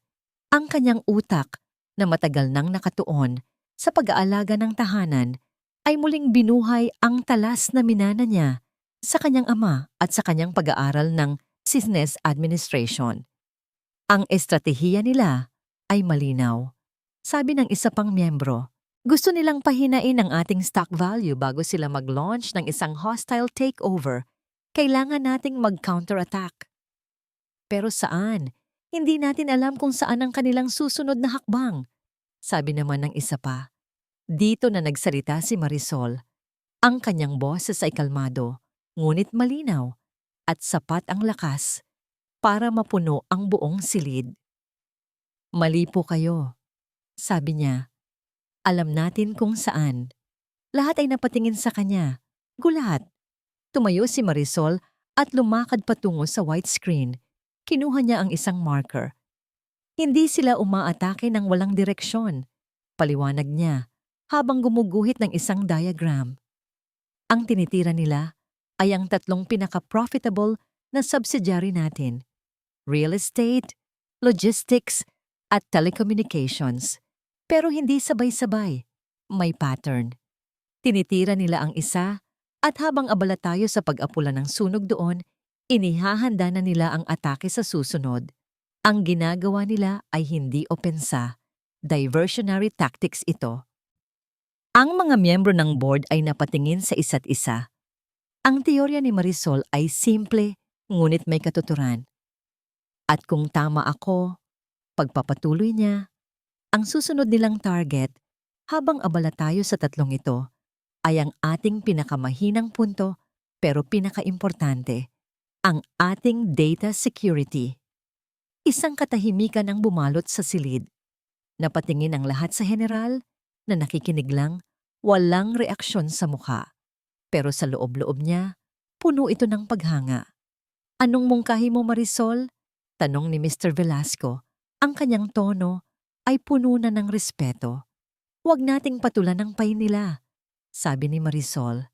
Ang kanyang utak na matagal nang nakatuon sa pag-aalaga ng tahanan ay muling binuhay ang talas na minana niya sa kanyang ama at sa kanyang pag-aaral ng business administration. Ang estratehiya nila ay malinaw. Sabi ng isa pang miyembro, gusto nilang pahinain ang ating stock value bago sila mag-launch ng isang hostile takeover. Kailangan nating mag-counterattack. Pero saan? Hindi natin alam kung saan ang kanilang susunod na hakbang. Sabi naman ng isa pa. Dito na nagsalita si Marisol. Ang kanyang boses ay kalmado, ngunit malinaw at sapat ang lakas para mapuno ang buong silid. Mali po kayo, sabi niya. Alam natin kung saan. Lahat ay napatingin sa kanya. Gulat. Tumayo si Marisol at lumakad patungo sa white screen. Kinuha niya ang isang marker. Hindi sila umaatake ng walang direksyon. Paliwanag niya habang gumuguhit ng isang diagram. Ang tinitira nila ay ang tatlong pinaka-profitable na subsidiary natin. Real estate, logistics, at telecommunications. Pero hindi sabay-sabay. May pattern. Tinitira nila ang isa at habang abala tayo sa pag-apula ng sunog doon, inihahanda na nila ang atake sa susunod. Ang ginagawa nila ay hindi opensa. Diversionary tactics ito. Ang mga miyembro ng board ay napatingin sa isa't isa. Ang teorya ni Marisol ay simple, ngunit may katuturan. At kung tama ako, pagpapatuloy niya, ang susunod nilang target, habang abala tayo sa tatlong ito, ay ang ating pinakamahinang punto pero pinakaimportante, ang ating data security. Isang katahimikan ang bumalot sa silid. Napatingin ang lahat sa general na nakikinig lang, walang reaksyon sa mukha. Pero sa loob-loob niya, puno ito ng paghanga. Anong mungkahi mo, Marisol? Tanong ni Mr. Velasco. Ang kanyang tono ay puno na ng respeto. Huwag nating patulan ang pay nila, sabi ni Marisol.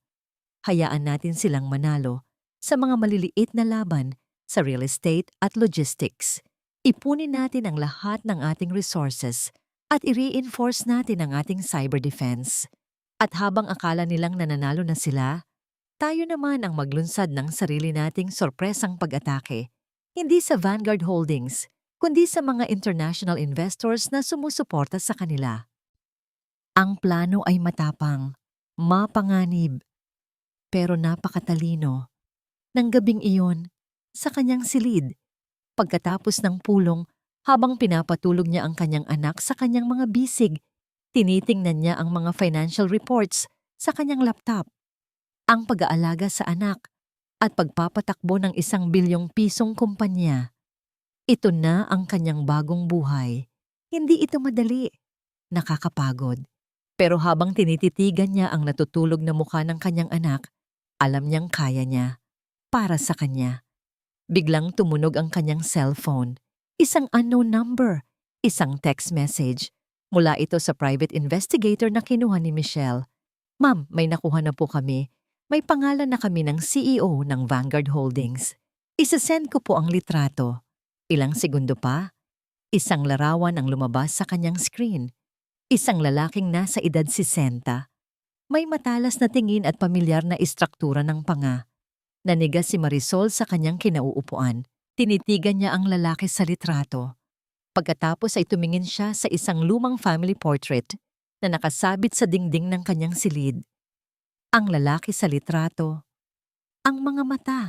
Hayaan natin silang manalo sa mga maliliit na laban sa real estate at logistics. Ipunin natin ang lahat ng ating resources at i-reinforce natin ang ating cyber defense. At habang akala nilang nananalo na sila, tayo naman ang maglunsad ng sarili nating sorpresang pag-atake. Hindi sa Vanguard Holdings, kundi sa mga international investors na sumusuporta sa kanila. Ang plano ay matapang, mapanganib, pero napakatalino. Nang gabing iyon, sa kanyang silid, pagkatapos ng pulong, habang pinapatulog niya ang kanyang anak sa kanyang mga bisig, tinitingnan niya ang mga financial reports sa kanyang laptop. Ang pag-aalaga sa anak at pagpapatakbo ng 1 bilyong pisong kumpanya. Ito na ang kanyang bagong buhay. Hindi ito madali. Nakakapagod. Pero habang tinititigan niya ang natutulog na mukha ng kanyang anak, alam niyang kaya niya. Para sa kanya. Biglang tumunog ang kanyang cellphone. Isang unknown number. Isang text message. Mula ito sa private investigator na kinuha ni Michelle. Ma'am, may nakuha na po kami. May pangalan na kami ng CEO ng Vanguard Holdings. Isasend ko po ang litrato. Ilang segundo pa, isang larawan ang lumabas sa kanyang screen. Isang lalaking nasa edad 60. May matalas na tingin at pamilyar na istruktura ng panga. Nanigas si Marisol sa kanyang kinauupuan. Tinitigan niya ang lalaki sa litrato. Pagkatapos ay tumingin siya sa isang lumang family portrait na nakasabit sa dingding ng kanyang silid. Ang lalaki sa litrato, ang mga mata,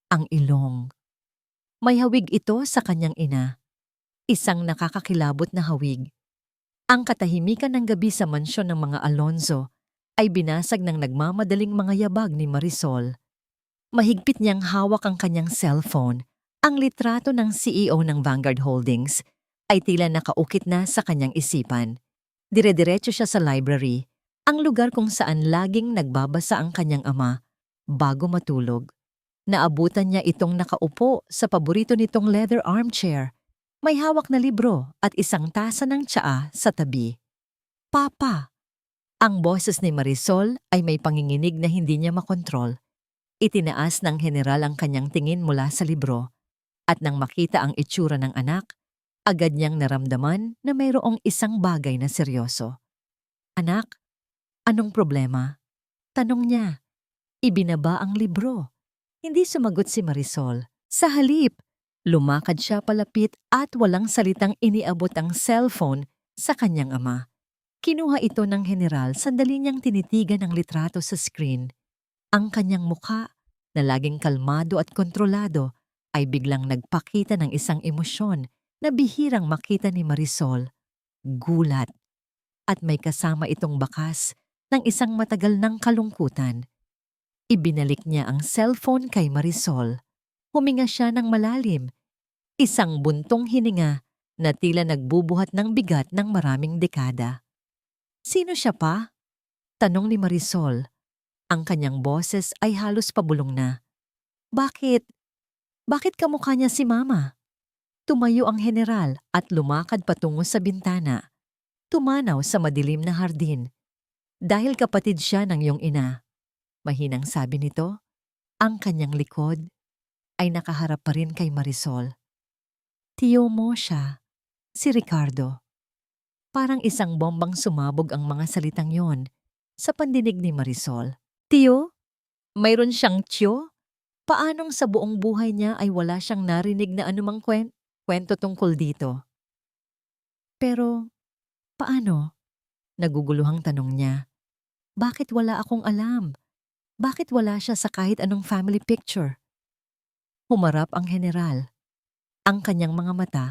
ang ilong. May hawig ito sa kanyang ina. Isang nakakakilabot na hawig. Ang katahimikan ng gabi sa mansyon ng mga Alonzo ay binasag ng nagmamadaling mga yabag ni Marisol. Mahigpit niyang hawak ang kanyang cellphone. Ang litrato ng CEO ng Vanguard Holdings ay tila nakaukit na sa kanyang isipan. Dire-diretso siya sa library, ang lugar kung saan laging nagbabasa ang kanyang ama bago matulog. Naabutan niya itong nakaupo sa paborito nitong leather armchair. May hawak na libro at isang tasa ng tsaa sa tabi. Papa! Ang boses ni Marisol ay may panginginig na hindi niya makontrol. Itinaas ng general ang kanyang tingin mula sa libro. At nang makita ang itsura ng anak, agad niyang naramdaman na mayroong isang bagay na seryoso. Anak, anong problema? Tanong niya. Ibinaba ang libro. Hindi sumagot si Marisol. Sa halip, lumakad siya palapit at walang salitang iniabot ang cellphone sa kanyang ama. Kinuha ito ng general, sandali niyang tinitigan ang litrato sa screen. Ang kanyang mukha, na laging kalmado at kontrolado, ay biglang nagpakita ng isang emosyon na bihirang makita ni Marisol, gulat, at may kasama itong bakas ng isang matagal ng kalungkutan. Ibinalik niya ang cellphone kay Marisol. Huminga siya ng malalim, isang buntong hininga na tila nagbubuhat ng bigat ng maraming dekada. Sino siya pa? Tanong ni Marisol. Ang kanyang boses ay halos pabulong na. Bakit? Bakit kamukha niya si Mama? Tumayo ang general at lumakad patungo sa bintana. Tumanaw sa madilim na hardin. Dahil kapatid siya ng iyong ina. Mahinang sabi nito, ang kanyang likod ay nakaharap pa rin kay Marisol. Tiyo mo siya, si Ricardo. Parang isang bombang sumabog ang mga salitang yon sa pandinig ni Marisol. Tiyo? Mayroon siyang tiyo? Paanong sa buong buhay niya ay wala siyang narinig na anumang kwento tungkol dito? Pero, paano? Naguguluhang tanong niya. Bakit wala akong alam? Bakit wala siya sa kahit anong family picture? Humarap ang general. Ang kanyang mga mata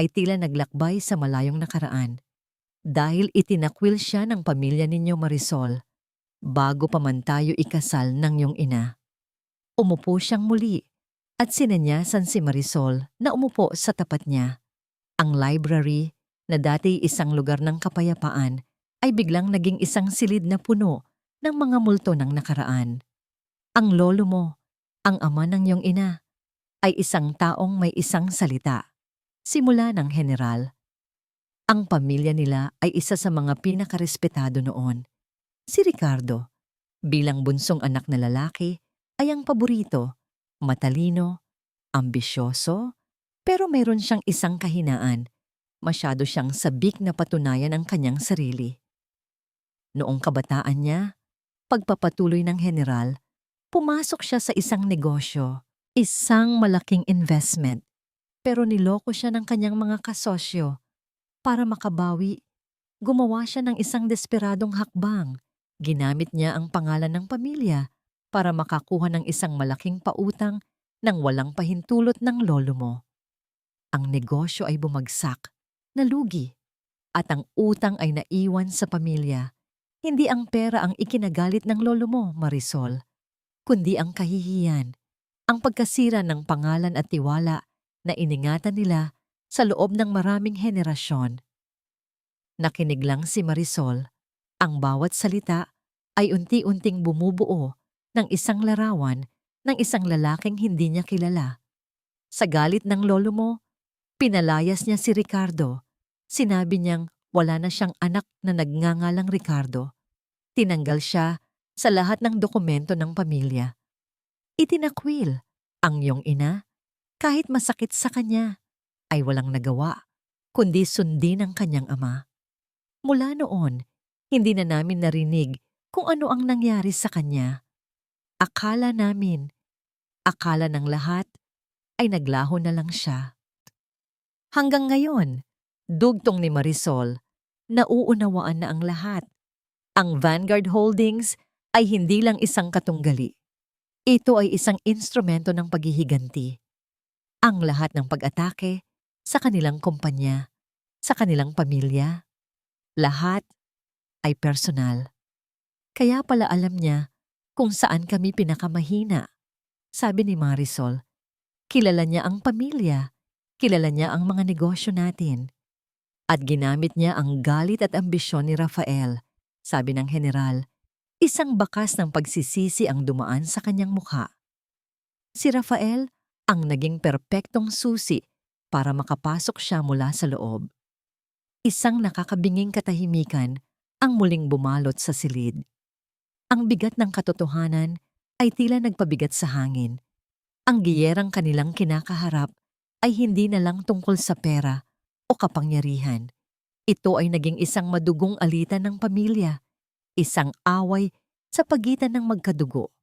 ay tila naglakbay sa malayong nakaraan. Dahil itinakwil siya ng pamilya ninyo Marisol, bago pa man tayo ikasal ng iyong ina. Umupo siyang muli at sinanyasan si Marisol na umupo sa tapat niya. Ang library, na dati isang lugar ng kapayapaan, ay biglang naging isang silid na puno ng mga multo ng nakaraan. Ang lolo mo, ang ama ng iyong ina, ay isang taong may isang salita. Simula ng general. Ang pamilya nila ay isa sa mga pinakarespetado noon. Si Ricardo, bilang bunsong anak na lalaki, ay ang paborito, matalino, ambisyoso, pero mayroon siyang isang kahinaan. Masyado siyang sabik na patunayan ang kanyang sarili. Noong kabataan niya, pagpapatuloy ng general, pumasok siya sa isang negosyo, isang malaking investment. Pero niloko siya ng kanyang mga kasosyo. Para makabawi, gumawa siya ng isang desperadong hakbang. Ginamit niya ang pangalan ng pamilya para makakuha ng isang malaking pautang nang walang pahintulot ng lolo mo. Ang negosyo ay bumagsak, nalugi, at ang utang ay naiwan sa pamilya. Hindi ang pera ang ikinagalit ng lolo mo, Marisol, kundi ang kahihiyan, ang pagkasira ng pangalan at tiwala na iningatan nila sa loob ng maraming henerasyon. Nakinig lang si Marisol. Ang bawat salita ay unti-unting bumubuo ng isang larawan ng isang lalaking hindi niya kilala. Sa galit ng lolo mo, pinalayas niya si Ricardo. Sinabi niyang wala na siyang anak na nagngangalang Ricardo. Tinanggal siya sa lahat ng dokumento ng pamilya. Itinakwil ang iyong ina, kahit masakit sa kanya, ay walang nagawa, kundi sundin ang kanyang ama. Mula noon, hindi na namin narinig kung ano ang nangyari sa kanya. Akala namin, akala ng lahat, ay naglaho na lang siya. Hanggang ngayon, dugtong ni Marisol, nauunawaan na ang lahat. Ang Vanguard Holdings ay hindi lang isang katunggali. Ito ay isang instrumento ng paghihiganti. Ang lahat ng pag-atake sa kanilang kumpanya, sa kanilang pamilya, lahat ay personal. Kaya pala alam niya kung saan kami pinakamahina. Sabi ni Marisol, kilala niya ang pamilya, kilala niya ang mga negosyo natin. At ginamit niya ang galit at ambisyon ni Rafael, sabi ng general, isang bakas ng pagsisisi ang dumaan sa kanyang mukha. Si Rafael ang naging perpektong susi para makapasok siya mula sa loob. Isang nakakabinging katahimikan ang muling bumalot sa silid. Ang bigat ng katotohanan ay tila nagpabigat sa hangin. Ang giyerang kanilang kinakaharap ay hindi na lang tungkol sa pera o kapangyarihan. Ito ay naging isang madugong alitan ng pamilya, isang away sa pagitan ng magkadugo.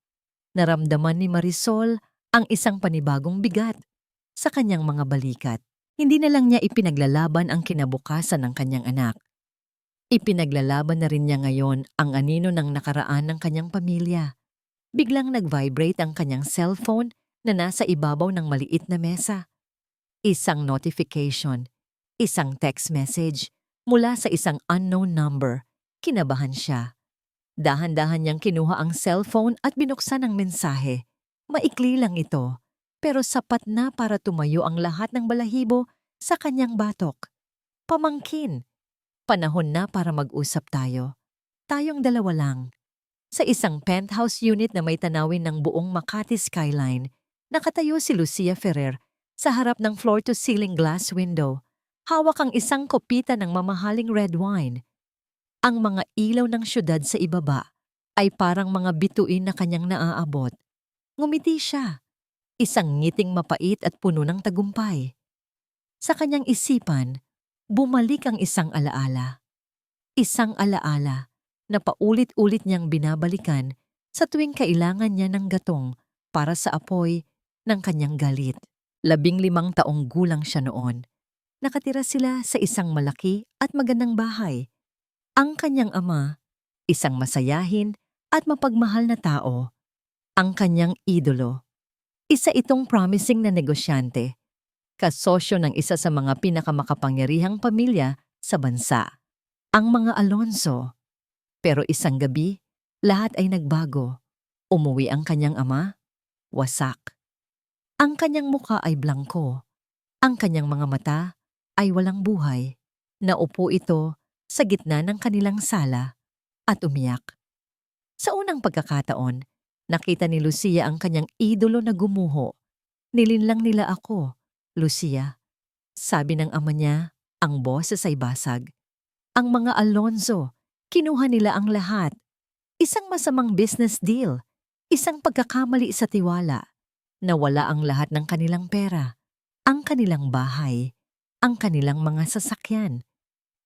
Naramdaman ni Marisol ang isang panibagong bigat sa kanyang mga balikat. Hindi na lang niya ipinaglalaban ang kinabukasan ng kanyang anak. Ipinaglalaban na rin niya ngayon ang anino ng nakaraan ng kanyang pamilya. Biglang nag-vibrate ang kanyang cellphone na nasa ibabaw ng maliit na mesa. Isang notification, isang text message mula sa isang unknown number. Kinabahan siya. Dahan-dahan niyang kinuha ang cellphone at binuksan ang mensahe. Maikli lang ito, pero sapat na para tumayo ang lahat ng balahibo sa kanyang batok. Pamangkin, panahon na para mag-usap tayo. Tayong dalawa lang. Sa isang penthouse unit na may tanawin ng buong Makati skyline, nakatayo si Lucia Ferrer sa harap ng floor-to-ceiling glass window. Hawak ang isang kopita ng mamahaling red wine. Ang mga ilaw ng syudad sa ibaba ay parang mga bituin na kanyang naaabot. Ngumiti siya, isang ngiting mapait at puno ng tagumpay. Sa kanyang isipan, bumalik ang isang alaala. Isang alaala na paulit-ulit niyang binabalikan sa tuwing kailangan niya ng gatong para sa apoy ng kanyang galit. 15 taong gulang siya noon. Nakatira sila sa isang malaki at magandang bahay. Ang kanyang ama, isang masayahin at mapagmahal na tao. Ang kanyang idolo. Isa itong promising na negosyante. Kasosyo ng isa sa mga pinakamakapangyarihang pamilya sa bansa. Ang mga Alonso. Pero isang gabi, lahat ay nagbago. Umuwi ang kanyang ama, wasak. Ang kanyang muka ay blangko. Ang kanyang mga mata ay walang buhay. Naupo ito sa gitna ng kanilang sala at umiyak. Sa unang pagkakataon, nakita ni Lucia ang kanyang idolo na gumuho. Nilinlang nila ako, Lucia. Sabi ng ama niya, ang boses ay basag. Ang mga Alonzo, kinuha nila ang lahat. Isang masamang business deal, isang pagkakamali sa tiwala. Nawala ang lahat ng kanilang pera, ang kanilang bahay, ang kanilang mga sasakyan.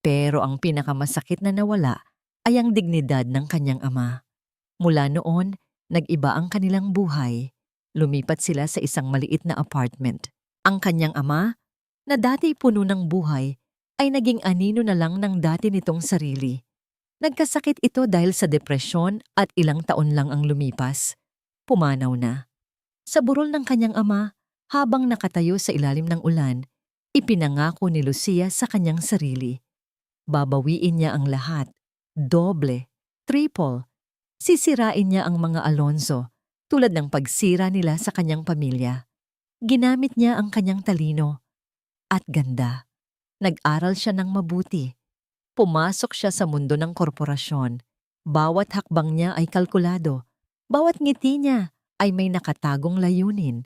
Pero ang pinakamasakit na nawala ay ang dignidad ng kanyang ama. Mula noon, nag-iba ang kanilang buhay. Lumipat sila sa isang maliit na apartment. Ang kanyang ama, na dati puno ng buhay, ay naging anino na lang ng dati nitong sarili. Nagkasakit ito dahil sa depresyon at ilang taon lang ang lumipas. Pumanaw na. Sa burol ng kanyang ama, habang nakatayo sa ilalim ng ulan, ipinangako ni Lucia sa kanyang sarili. Babawiin niya ang lahat, doble, triple. Sisirain niya ang mga Alonzo, tulad ng pagsira nila sa kanyang pamilya. Ginamit niya ang kanyang talino at ganda. Nag-aral siya ng mabuti. Pumasok siya sa mundo ng korporasyon. Bawat hakbang niya ay kalkulado. Bawat ngiti niya ay may nakatagong layunin.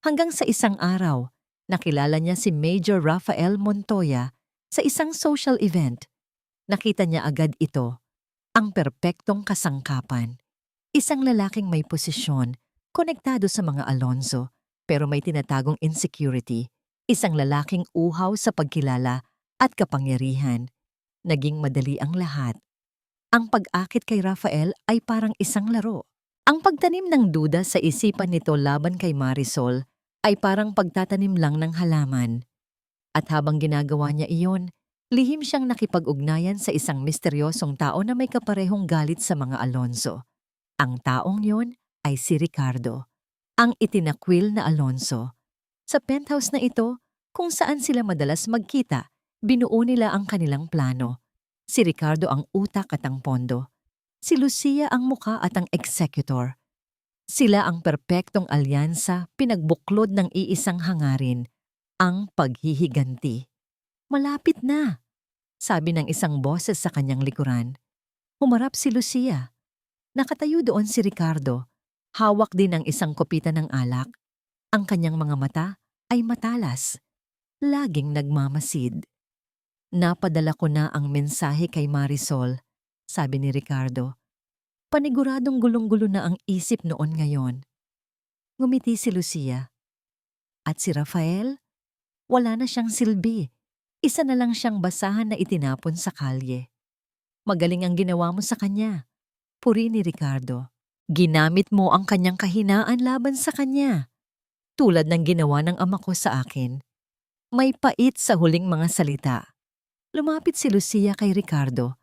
Hanggang sa isang araw, nakilala niya si Major Rafael Montoya sa isang social event. Nakita niya agad ito, ang perpektong kasangkapan. Isang lalaking may posisyon, konektado sa mga Alonzo, pero may tinatagong insecurity. Isang lalaking uhaw sa pagkilala at kapangyarihan. Naging madali ang lahat. Ang pag-akit kay Rafael ay parang isang laro. Ang pagtanim ng duda sa isipan nito laban kay Marisol ay parang pagtatanim lang ng halaman. At habang ginagawa niya iyon, lihim siyang nakipag-ugnayan sa isang misteryosong tao na may kaparehong galit sa mga Alonzo. Ang taong yon ay si Ricardo, ang itinakwil na Alonzo. Sa penthouse na ito, kung saan sila madalas magkita, binuo nila ang kanilang plano. Si Ricardo ang utak at ang pondo. Si Lucia ang muka at ang executor. Sila ang perpektong alyansa pinagbuklod ng iisang hangarin, ang paghihiganti. Malapit na, sabi ng isang boses sa kanyang likuran. Humarap si Lucia. Nakatayo doon si Ricardo. Hawak din ang isang kopita ng alak. Ang kanyang mga mata ay matalas. Laging nagmamasid. Napadala ko na ang mensahe kay Marisol, sabi ni Ricardo. Paniguradong gulong-gulo na ang isip noon ngayon. Ngumiti si Lucia. At si Rafael? Wala na siyang silbi. Isa na lang siyang basahan na itinapon sa kalye. Magaling ang ginawa mo sa kanya. Puri ni Ricardo. Ginamit mo ang kanyang kahinaan laban sa kanya. Tulad ng ginawa ng ama ko sa akin. May pait sa huling mga salita. Lumapit si Lucia kay Ricardo.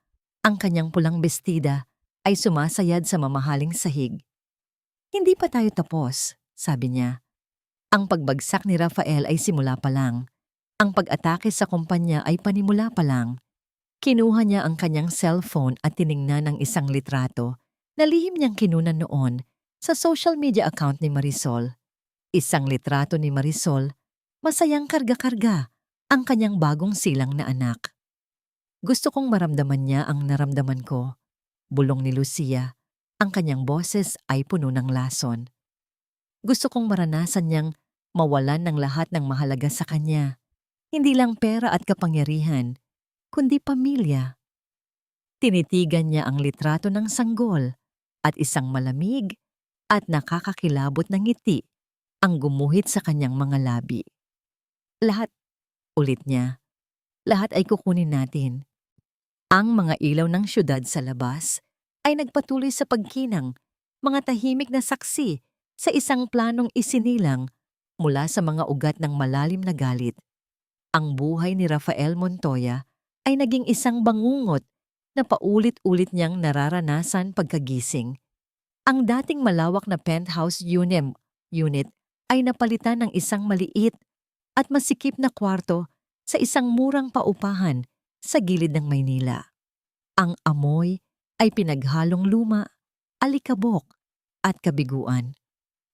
Ang kanyang pulang bestida ay sumasayad sa mamahaling sahig. Hindi pa tayo tapos, sabi niya. Ang pagbagsak ni Rafael ay simula pa lang. Ang pag-atake sa kumpanya ay panimula pa lang. Kinuha niya ang kanyang cellphone at tiningnan ang isang litrato na lihim niyang kinunan noon sa social media account ni Marisol. Isang litrato ni Marisol, masayang karga-karga ang kanyang bagong silang na anak. Gusto kong maramdaman niya ang naramdaman ko. Bulong ni Lucia, ang kanyang boses ay puno ng lason. Gusto kong maranasan niyang mawalan ng lahat ng mahalaga sa kanya. Hindi lang pera at kapangyarihan, kundi pamilya. Tinitigan niya ang litrato ng sanggol at isang malamig at nakakakilabot na ngiti ang gumuhit sa kanyang mga labi. Lahat, ulit niya, lahat ay kukunin natin. Ang mga ilaw ng syudad sa labas ay nagpatuloy sa pagkinang, mga tahimik na saksi sa isang planong isinilang mula sa mga ugat ng malalim na galit. Ang buhay ni Rafael Montoya ay naging isang bangungot na paulit-ulit niyang nararanasan pagkagising. Ang dating malawak na penthouse unit ay napalitan ng isang maliit at masikip na kwarto sa isang murang paupahan sa gilid ng Maynila. Ang amoy ay pinaghalong luma, alikabok at kabiguan.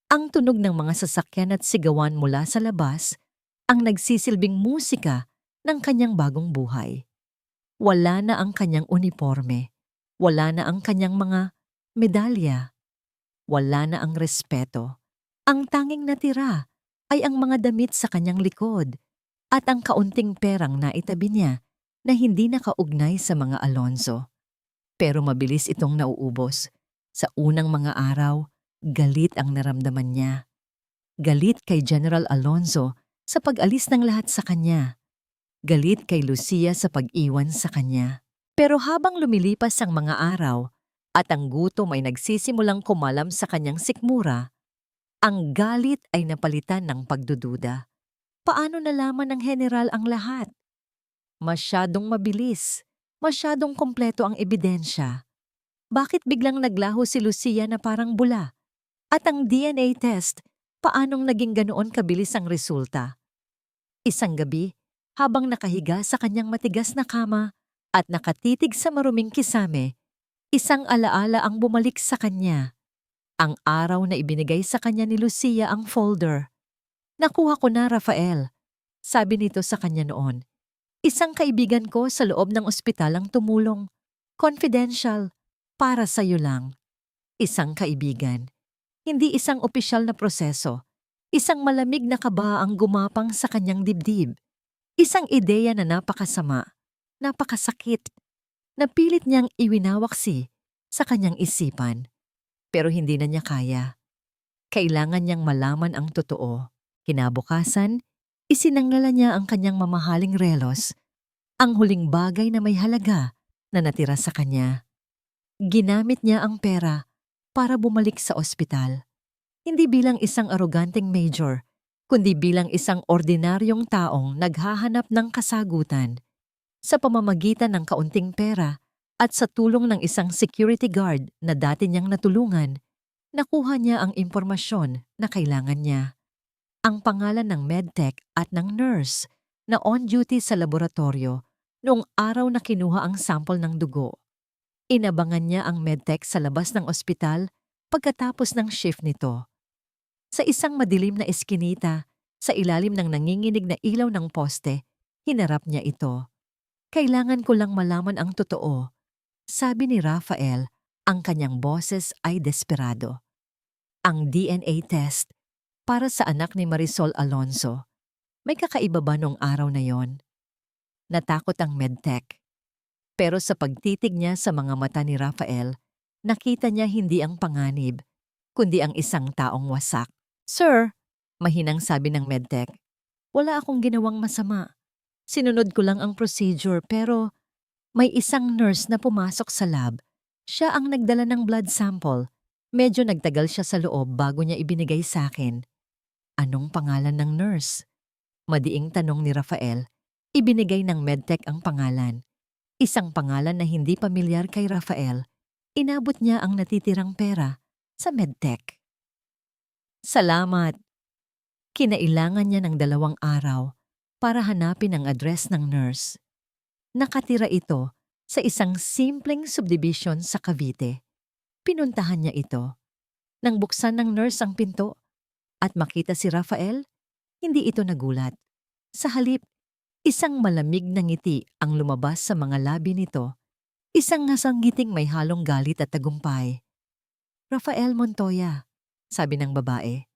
Ang tunog ng mga sasakyan at sigawan mula sa labas ang nagsisilbing musika ng kanyang bagong buhay. Wala na ang kanyang uniforme, wala na ang kanyang mga medalya, wala na ang respeto. Ang tanging natira ay ang mga damit sa kanyang likod at ang kaunting perang naitabi niya na hindi nakaugnay sa mga Alonzo. Pero mabilis itong nauubos. Sa unang mga araw, galit ang naramdaman niya. Galit kay General Alonzo sa pag-alis ng lahat sa kanya. Galit kay Lucia sa pag-iwan sa kanya. Pero habang lumilipas ang mga araw at ang gutom ay nagsisimulang kumalam sa kanyang sikmura, ang galit ay napalitan ng pagdududa. Paano nalaman ng general ang lahat? Masyadong mabilis, masyadong kompleto ang ebidensya. Bakit biglang naglaho si Lucia na parang bula? At ang DNA test, paanong naging ganoon kabilis ang resulta? Isang gabi, habang nakahiga sa kanyang matigas na kama at nakatitig sa maruming kisame, isang alaala ang bumalik sa kanya. Ang araw na ibinigay sa kanya ni Lucia ang folder. Nakuha ko na, Rafael, sabi nito sa kanya noon. Isang kaibigan ko sa loob ng ospital ang tumulong. Confidential, para sa'yo lang. Isang kaibigan. Hindi isang opisyal na proseso. Isang malamig na kaba ang gumapang sa kanyang dibdib. Isang ideya na napakasama, napakasakit. Napilit niyang iwinawaksi sa kanyang isipan. Pero hindi na niya kaya. Kailangan niyang malaman ang totoo. Kinabukasan, isinanglala niya ang kanyang mamahaling relos, ang huling bagay na may halaga na natira sa kanya. Ginamit niya ang pera para bumalik sa ospital. Hindi bilang isang aroganteng major, kundi bilang isang ordinaryong taong naghahanap ng kasagutan. Sa pamamagitan ng kaunting pera at sa tulong ng isang security guard na dati niyang natulungan, nakuha niya ang impormasyon na kailangan niya. Ang pangalan ng medtech at ng nurse na on-duty sa laboratorio noong araw na kinuha ang sample ng dugo. Inabangan niya ang medtech sa labas ng ospital pagkatapos ng shift nito. Sa isang madilim na eskinita, sa ilalim ng nanginginig na ilaw ng poste, hinarap niya ito. Kailangan ko lang malaman ang totoo, sabi ni Rafael, ang kanyang boses ay desperado. Ang DNA test para sa anak ni Marisol Alonzo. May kakaiba ba noong araw na yon? Natakot ang medtech. Pero sa pagtitig niya sa mga mata ni Rafael, nakita niya hindi ang panganib, kundi ang isang taong wasak. Sir, mahinang sabi ng medtech, wala akong ginawang masama. Sinunod ko lang ang procedure pero may isang nurse na pumasok sa lab. Siya ang nagdala ng blood sample. Medyo nagtagal siya sa loob bago niya ibinigay sa akin. Anong pangalan ng nurse? Madiing tanong ni Rafael. Ibinigay ng medtech ang pangalan. Isang pangalan na hindi pamilyar kay Rafael. Inabot niya ang natitirang pera sa medtech. Salamat. Kinailangan niya ng 2 araw para hanapin ang address ng nurse. Nakatira ito sa isang simpleng subdivision sa Cavite. Pinuntahan niya ito. Nang buksan ng nurse ang pinto at makita si Rafael, hindi ito nagulat. Sa halip, isang malamig na ngiti ang lumabas sa mga labi nito. Isang ngiting may halong galit at tagumpay. "Rafael Montoya," sabi ng babae.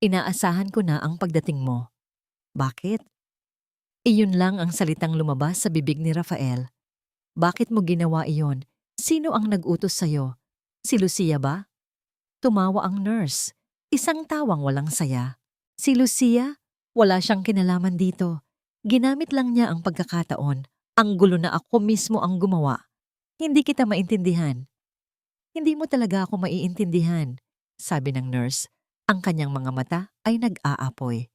"Inaasahan ko na ang pagdating mo." "Bakit?" Iyon lang ang salitang lumabas sa bibig ni Rafael. "Bakit mo ginawa iyon? Sino ang nag-utos sa'yo? Si Lucia ba?" Tumawa ang nurse. Isang tawang walang saya. "Si Lucia? Wala siyang kinalaman dito. Ginamit lang niya ang pagkakataon. Ang gulo na ako mismo ang gumawa. Hindi kita maintindihan." "Hindi mo talaga ako maiintindihan," sabi ng nurse. Ang kanyang mga mata ay nag-aapoy.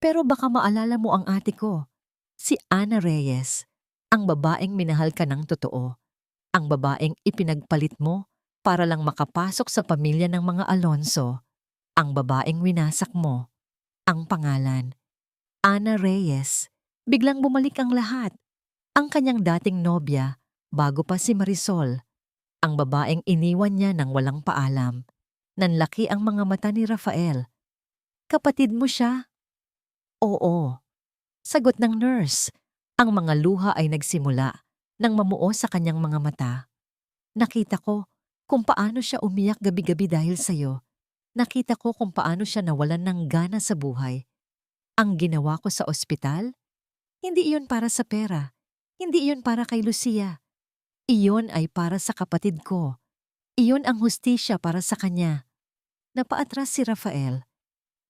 "Pero baka maalala mo ang ate ko, si Ana Reyes, ang babaeng minahal ka ng totoo, ang babaeng ipinagpalit mo para lang makapasok sa pamilya ng mga Alonso, ang babaeng winasak mo, ang pangalan, Ana Reyes." Biglang bumalik ang lahat. Ang kanyang dating nobya, bago pa si Marisol, ang babaeng iniwan niya ng walang paalam. Nanlaki ang mga mata ni Rafael. "Kapatid mo siya?" "Oo," sagot ng nurse. Ang mga luha ay nagsimula nang mamuo sa kanyang mga mata. "Nakita ko kung paano siya umiyak gabi-gabi dahil sa'yo. Nakita ko kung paano siya nawalan ng gana sa buhay. Ang ginawa ko sa ospital? Hindi iyon para sa pera. Hindi iyon para kay Lucia. Iyon ay para sa kapatid ko. Iyon ang hustisya para sa kanya." Napaatras si Rafael.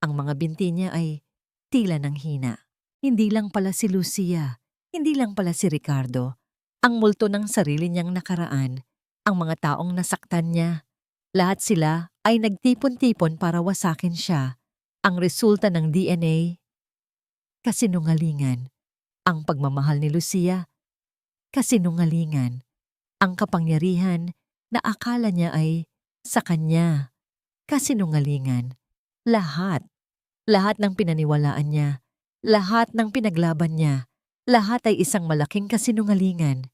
Ang mga binti niya ay tila ng hina. Hindi lang pala si Lucia. Hindi lang pala si Ricardo. Ang multo ng sarili niyang nakaraan. Ang mga taong nasaktan niya. Lahat sila ay nagtipon-tipon para wasakin siya. Ang resulta ng DNA, kasinungalingan. Ang pagmamahal ni Lucia, kasinungalingan. Ang kapangyarihan na akala niya ay sa kanya, kasinungalingan. Lahat. Lahat ng pinaniwalaan niya. Lahat ng pinaglaban niya. Lahat ay isang malaking kasinungalingan.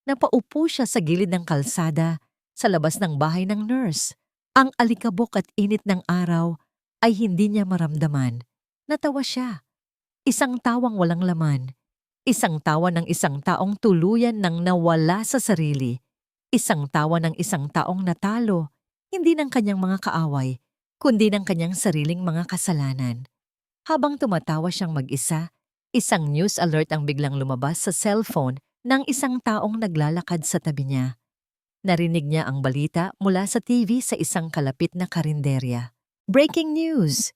Napaupo siya sa gilid ng kalsada sa labas ng bahay ng nurse. Ang alikabok at init ng araw ay hindi niya maramdaman. Natawa siya. Isang tawang walang laman. Isang tawa ng isang taong tuluyan nang nawala sa sarili. Isang tawa ng isang taong natalo, hindi ng kanyang mga kaaway, kundi ng kanyang sariling mga kasalanan. Habang tumatawa siyang mag-isa, isang news alert ang biglang lumabas sa cellphone ng isang taong naglalakad sa tabi niya. Narinig niya ang balita mula sa TV sa isang kalapit na karinderya. Breaking news!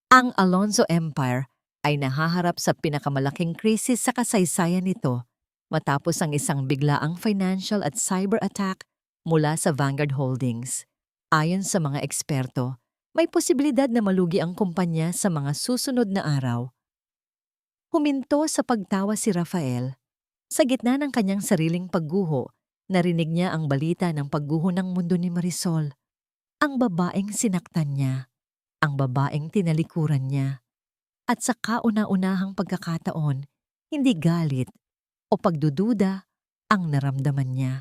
Ang Alonso Empire ay nahaharap sa pinakamalaking krisis sa kasaysayan nito matapos ang isang biglaang financial at cyber attack mula sa Vanguard Holdings. Ayon sa mga eksperto, may posibilidad na malugi ang kumpanya sa mga susunod na araw. Huminto sa pagtawa si Rafael. Sa gitna ng kanyang sariling pagguho, narinig niya ang balita ng pagguho ng mundo ni Marisol. Ang babaeng sinaktan niya, ang babaeng tinalikuran niya. At sa kauna-unahang pagkakataon, hindi galit o pagdududa ang naramdaman niya,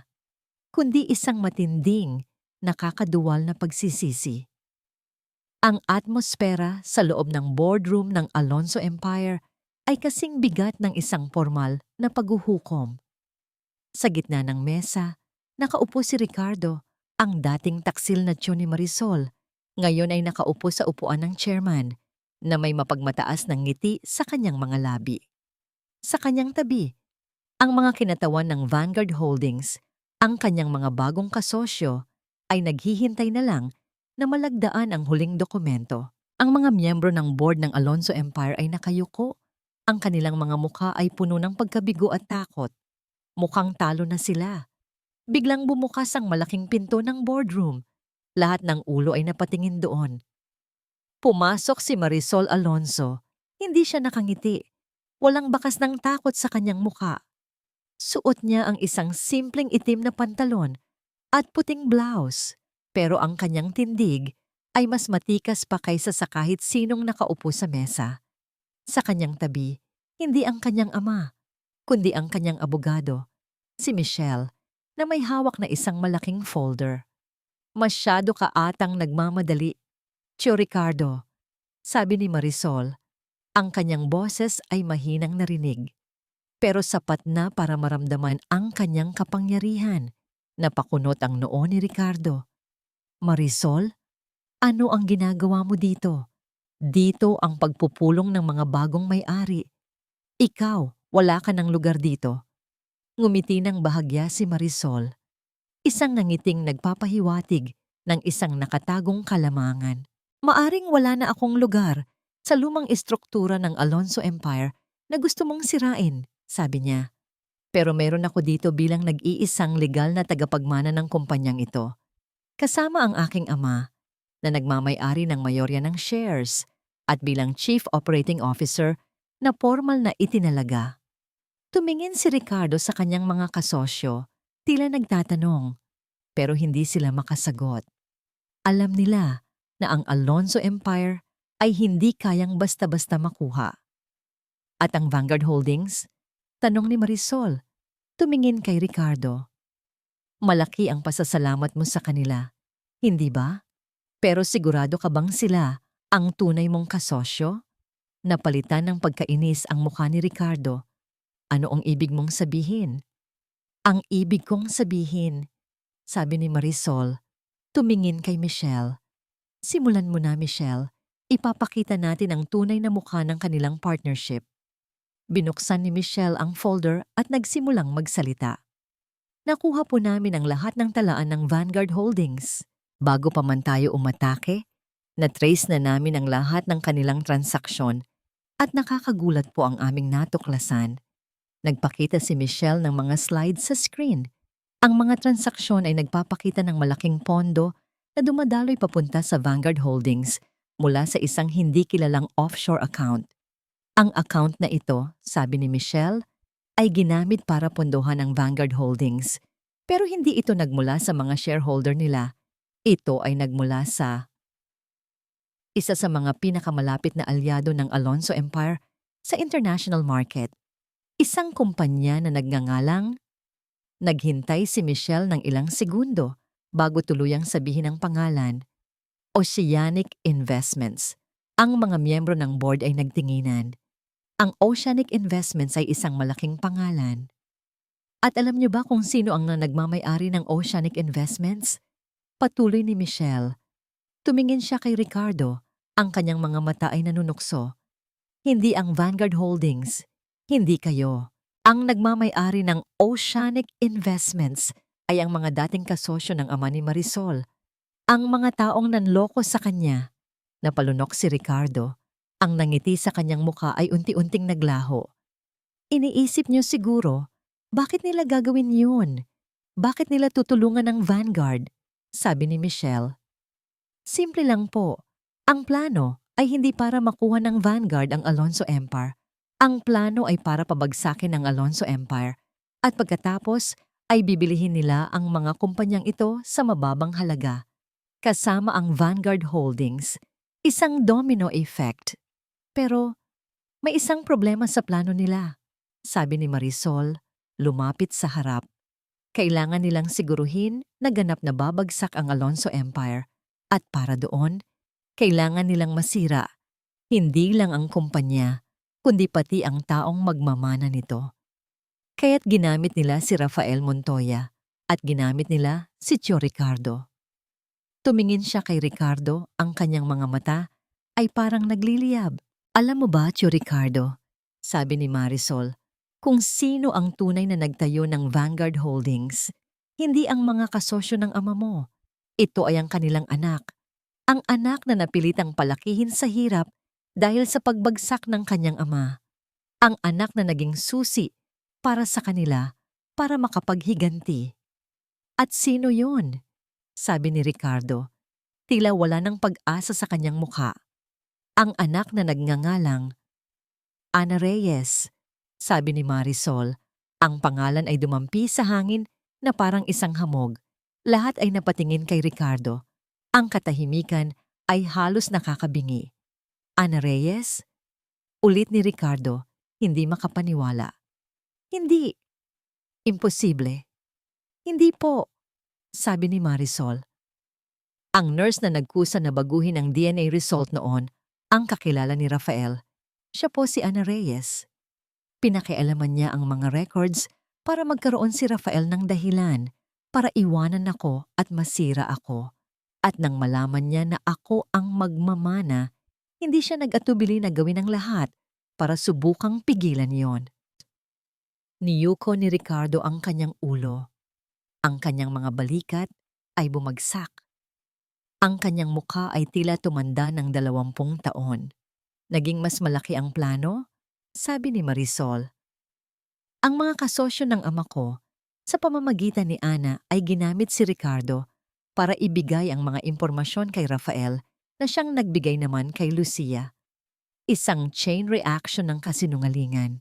kundi isang matinding, nakakaduwal na pagsisisi. Ang atmosfera sa loob ng boardroom ng Alonso Empire ay kasing bigat ng isang formal na paghuhukom. Sa gitna ng mesa, nakaupo si Ricardo, ang dating taksil na tiyon ni Marisol. Ngayon ay nakaupo sa upuan ng chairman na may mapagmataas ng ngiti sa kanyang mga labi. Sa kanyang tabi, ang mga kinatawan ng Vanguard Holdings, ang kanyang mga bagong kasosyo, ay naghihintay na lang na malagdaan ang huling dokumento. Ang mga miyembro ng board ng Alonso Empire ay nakayuko. Ang kanilang mga mukha ay puno ng pagkabigo at takot. Mukhang talo na sila. Biglang bumukas ang malaking pinto ng boardroom. Lahat ng ulo ay napatingin doon. Pumasok si Marisol Alonso. Hindi siya nakangiti. Walang bakas ng takot sa kanyang mukha. Suot niya ang isang simpleng itim na pantalon at puting blouse, pero ang kanyang tindig ay mas matikas pa kaysa sa kahit sinong nakaupo sa mesa. Sa kanyang tabi, hindi ang kanyang ama, kundi ang kanyang abogado, si Michelle, na may hawak na isang malaking folder. Masyado ka atang nagmamadali, Tio Ricardo, sabi ni Marisol. Ang kanyang boses ay mahinang narinig, pero sapat na para maramdaman ang kanyang kapangyarihan. Napakunot ang noo ni Ricardo. Marisol, ano ang ginagawa mo dito? Dito ang pagpupulong ng mga bagong may-ari. Ikaw, wala ka ng lugar dito. Ngumiti ng bahagya si Marisol. Isang nangiting nagpapahiwatig ng isang nakatagong kalamangan. Maaring wala na akong lugar sa lumang istruktura ng Alonso Empire na gusto mong sirain, sabi niya. Pero meron ako dito bilang nag-iisang legal na tagapagmana ng kumpanyang ito. Kasama ang aking ama na nagmamay-ari ng mayorya ng shares at bilang Chief Operating Officer na formal na itinalaga. Tumingin si Ricardo sa kanyang mga kasosyo, tila nagtatanong, pero hindi sila makasagot. Alam nila na ang Alonso Empire ay hindi kayang basta-basta makuha. At ang Vanguard Holdings? Tanong ni Marisol, tumingin kay Ricardo. Malaki ang pasasalamat mo sa kanila, hindi ba? Pero sigurado ka bang sila ang tunay mong kasosyo? Napalitan ng pagkainis ang mukha ni Ricardo. Ano ang ibig mong sabihin? Ang ibig kong sabihin, sabi ni Marisol, tumingin kay Michelle. Simulan mo na, Michelle. Ipapakita natin ang tunay na mukha ng kanilang partnership. Binuksan ni Michelle ang folder at nagsimulang magsalita. Nakuha po namin ang lahat ng talaan ng Vanguard Holdings. Bago pa man tayo umatake, na-trace na namin ang lahat ng kanilang transaksyon at nakakagulat po ang aming natuklasan. Nagpakita si Michelle ng mga slides sa screen. Ang mga transaksyon ay nagpapakita ng malaking pondo na dumadaloy papunta sa Vanguard Holdings mula sa isang hindi kilalang offshore account. Ang account na ito, sabi ni Michelle, ay ginamit para pondohan ang Vanguard Holdings. Pero hindi ito nagmula sa mga shareholder nila. Ito ay nagmula sa isa sa mga pinakamalapit na alyado ng Alonso Empire sa international market. Isang kumpanya na nagngangalang. Naghintay si Michelle ng ilang segundo bago tuluyang sabihin ang pangalan, Oceanic Investments. Ang mga miyembro ng board ay nagtinginan. Ang Oceanic Investments ay isang malaking pangalan. At alam niyo ba kung sino ang nagmamay-ari ng Oceanic Investments? Patuloy ni Michelle. Tumingin siya kay Ricardo, ang kanyang mga mata ay nanunukso. Hindi ang Vanguard Holdings, hindi kayo. Ang nagmamay-ari ng Oceanic Investments ay ang mga dating kasosyo ng ama ni Marisol. Ang mga taong nanloko sa kanya. Napalunok si Ricardo. Ang nangiti sa kanyang mukha ay unti-unting naglaho. Iniisip niyo siguro, bakit nila gagawin yun? Bakit nila tutulungan ng Vanguard? Sabi ni Michelle. Simple lang po. Ang plano ay hindi para makuha ng Vanguard ang Alonso Empire. Ang plano ay para pabagsakin ang Alonso Empire at pagkatapos ay bibilihin nila ang mga kumpanyang ito sa mababang halaga. Kasama ang Vanguard Holdings, isang domino effect. Pero may isang problema sa plano nila, sabi ni Marisol, lumapit sa harap. Kailangan nilang siguruhin na ganap na babagsak ang Alonso Empire at para doon, kailangan nilang masira, hindi lang ang kumpanya, kundi pati ang taong magmamana nito. Kaya't ginamit nila si Rafael Montoya at ginamit nila si Tio Ricardo. Tumingin siya kay Ricardo, ang kanyang mga mata ay parang nagliliyab. Alam mo ba, Tio Ricardo, sabi ni Marisol, kung sino ang tunay na nagtayo ng Vanguard Holdings, hindi ang mga kasosyo ng ama mo. Ito ay ang kanilang anak. Ang anak na napilitang palakihin sa hirap dahil sa pagbagsak ng kanyang ama. Ang anak na naging susi para sa kanila para makapaghiganti. At sino yon? Sabi ni Ricardo. Tila wala ng pag-asa sa kanyang mukha. Ang anak na nagngangalang Ana Reyes, sabi ni Marisol. Ang pangalan ay dumampi sa hangin na parang isang hamog. Lahat ay napatingin kay Ricardo. Ang katahimikan ay halos nakakabingi. Ana Reyes? Ulit ni Ricardo, hindi makapaniwala. Hindi. Imposible. Hindi po, sabi ni Marisol. Ang nurse na nagkusa na baguhin ang DNA result noon, ang kakilala ni Rafael, siya po si Ana Reyes. Pinakialaman niya ang mga records para magkaroon si Rafael ng dahilan para iwanan ako at masira ako. At nang malaman niya na ako ang magmamana, hindi siya nag-atubili na gawin ang lahat para subukang pigilan yon. Niyuko ni Ricardo ang kanyang ulo. Ang kanyang mga balikat ay bumagsak. Ang kanyang mukha ay tila tumanda ng 20 taon. Naging mas malaki ang plano? Sabi ni Marisol. Ang mga kasosyo ng ama ko, sa pamamagitan ni Ana ay ginamit si Ricardo para ibigay ang mga impormasyon kay Rafael na siyang nagbigay naman kay Lucia. Isang chain reaction ng kasinungalingan.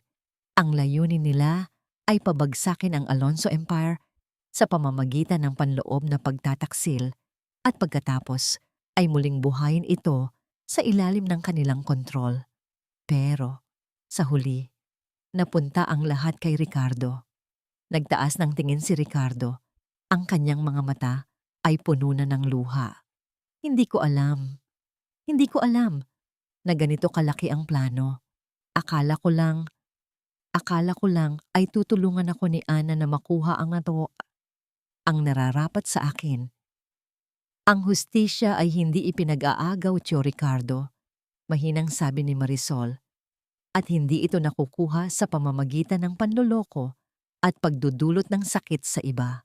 Ang layunin nila ay pabagsakin ang Alonso Empire sa pamamagitan ng panloob na pagtataksil at pagkatapos ay muling buhayin ito sa ilalim ng kanilang kontrol. Pero, sa huli, napunta ang lahat kay Ricardo. Nagtaas ng tingin si Ricardo. Ang kanyang mga mata ay puno na ng luha. Hindi ko alam na ganito kalaki ang plano. Akala ko lang ay tutulungan ako ni Ana na makuha ang nararapat sa akin. Ang hustisya ay hindi ipinag-aagaw, Tio Ricardo, mahinang sabi ni Marisol, at hindi ito nakukuha sa pamamagitan ng panloloko at pagdudulot ng sakit sa iba.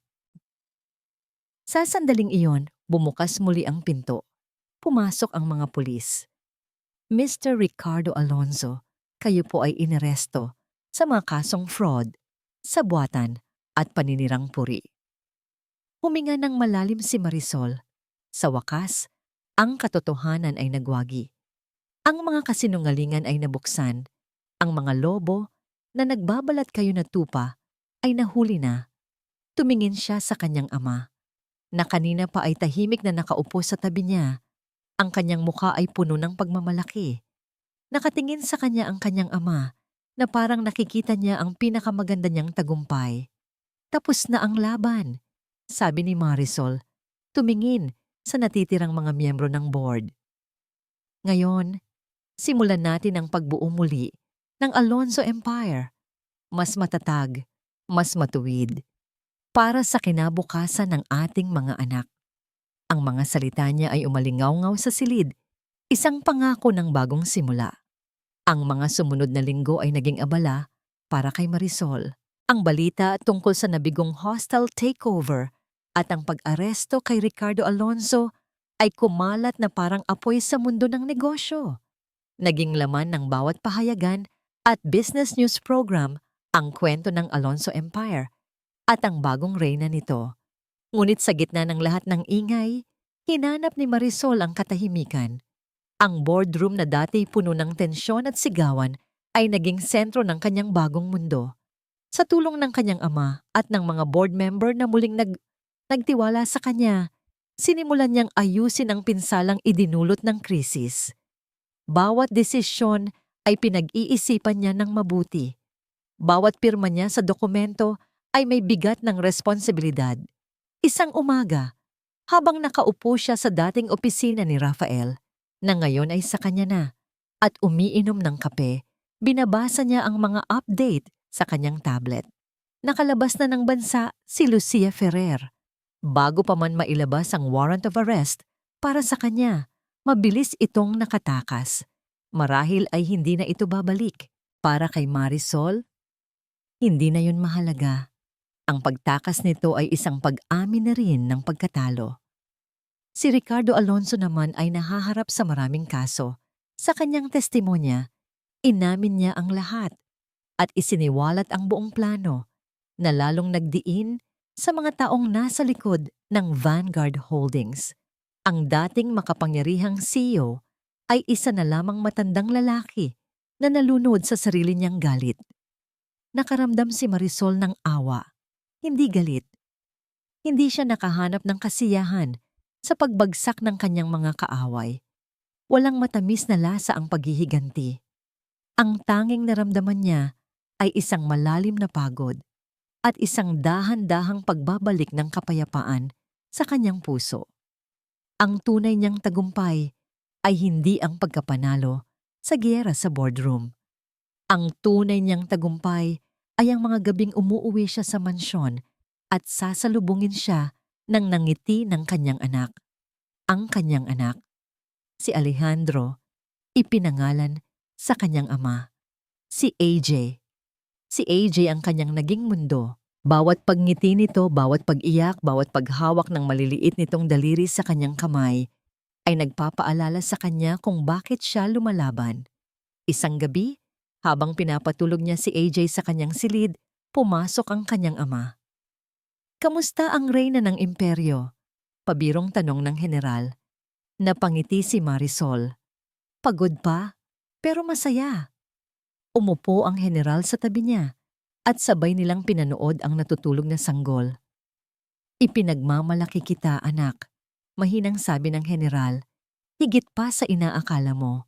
Sa sandaling iyon, bumukas muli ang pinto. Pumasok ang mga pulis. Mr. Ricardo Alonzo, kayo po ay inaresto sa mga kasong fraud, sabuatan at paninirang puri. Huminga ng malalim si Marisol. Sa wakas, ang katotohanan ay nagwagi. Ang mga kasinungalingan ay nabuksan. Ang mga lobo na nagbabalat kayo na tupa ay nahuli na. Tumingin siya sa kanyang ama, na kanina pa ay tahimik na nakaupo sa tabi niya. Ang kanyang mukha ay puno ng pagmamalaki. Nakatingin sa kanya ang kanyang ama na parang nakikita niya ang pinakamaganda niyang tagumpay. Tapos na ang laban, sabi ni Marisol, tumingin sa natitirang mga miyembro ng board. Ngayon, simulan natin ang pagbuo muli ng Alonso Empire. Mas matatag, mas matuwid, para sa kinabukasan ng ating mga anak. Ang mga salita niya ay umalingaw-ngaw sa silid, isang pangako ng bagong simula. Ang mga sumunod na linggo ay naging abala para kay Marisol. Ang balita tungkol sa nabigong hostile takeover at ang pag-aresto kay Ricardo Alonzo ay kumalat na parang apoy sa mundo ng negosyo. Naging laman ng bawat pahayagan at business news program ang kwento ng Alonso Empire at ang bagong reyna nito. Ngunit sa gitna ng lahat ng ingay, hinanap ni Marisol ang katahimikan. Ang boardroom na dati puno ng tensyon at sigawan ay naging sentro ng kanyang bagong mundo. Sa tulong ng kanyang ama at ng mga board member na muling nagtiwala sa kanya, sinimulan niyang ayusin ang pinsalang idinulot ng krisis. Bawat desisyon ay pinag-iisipan niya ng mabuti. Bawat pirma niya sa dokumento ay may bigat ng responsibilidad. Isang umaga, habang nakaupo siya sa dating opisina ni Rafael, na ngayon ay sa kanya na, at umiinom ng kape, binabasa niya ang mga update sa kanyang tablet. Nakalabas na ng bansa si Lucia Ferrer. Bago pa man mailabas ang warrant of arrest para sa kanya, mabilis itong nakatakas. Marahil ay hindi na ito babalik. Para kay Marisol, hindi na yun mahalaga. Ang pagtakas nito ay isang pag-amin na rin ng pagkatalo. Si Ricardo Alonzo naman ay nahaharap sa maraming kaso. Sa kanyang testimonya, inamin niya ang lahat at isiniwalat ang buong plano na lalong nagdiin sa mga taong nasa likod ng Vanguard Holdings. Ang dating makapangyarihang CEO ay isa na lamang matandang lalaki na nalunod sa sarili niyang galit. Nakaramdam si Marisol ng awa, hindi galit. Hindi siya nakahanap ng kasiyahan sa pagbagsak ng kanyang mga kaaway. Walang matamis na lasa ang paghihiganti. Ang tanging naramdaman niya ay isang malalim na pagod at isang dahan-dahang pagbabalik ng kapayapaan sa kanyang puso. Ang tunay niyang tagumpay ay hindi ang pagkapanalo sa giyera sa boardroom. Ang tunay niyang tagumpay ay ang mga gabing umuuwi siya sa mansyon at sasalubungin siya ng nangiti ng kanyang anak. Ang kanyang anak, si Alejandro, ipinangalan sa kanyang ama, si AJ. Si AJ ang kanyang naging mundo. Bawat pagngiti nito, bawat pag-iyak, bawat paghawak ng maliliit nitong daliri sa kanyang kamay ay nagpapaalala sa kanya kung bakit siya lumalaban. Isang gabi, habang pinapatulog niya si AJ sa kanyang silid, pumasok ang kanyang ama. "Kamusta ang reyna ng imperyo?" Pabirong tanong ng general. Napangiti si Marisol. "Pagod pa, pero masaya." Umupo ang general sa tabi niya at sabay nilang pinanood ang natutulog na sanggol. "Ipinagmamalaki kita, anak," mahinang sabi ng general, "higit pa sa inaakala mo."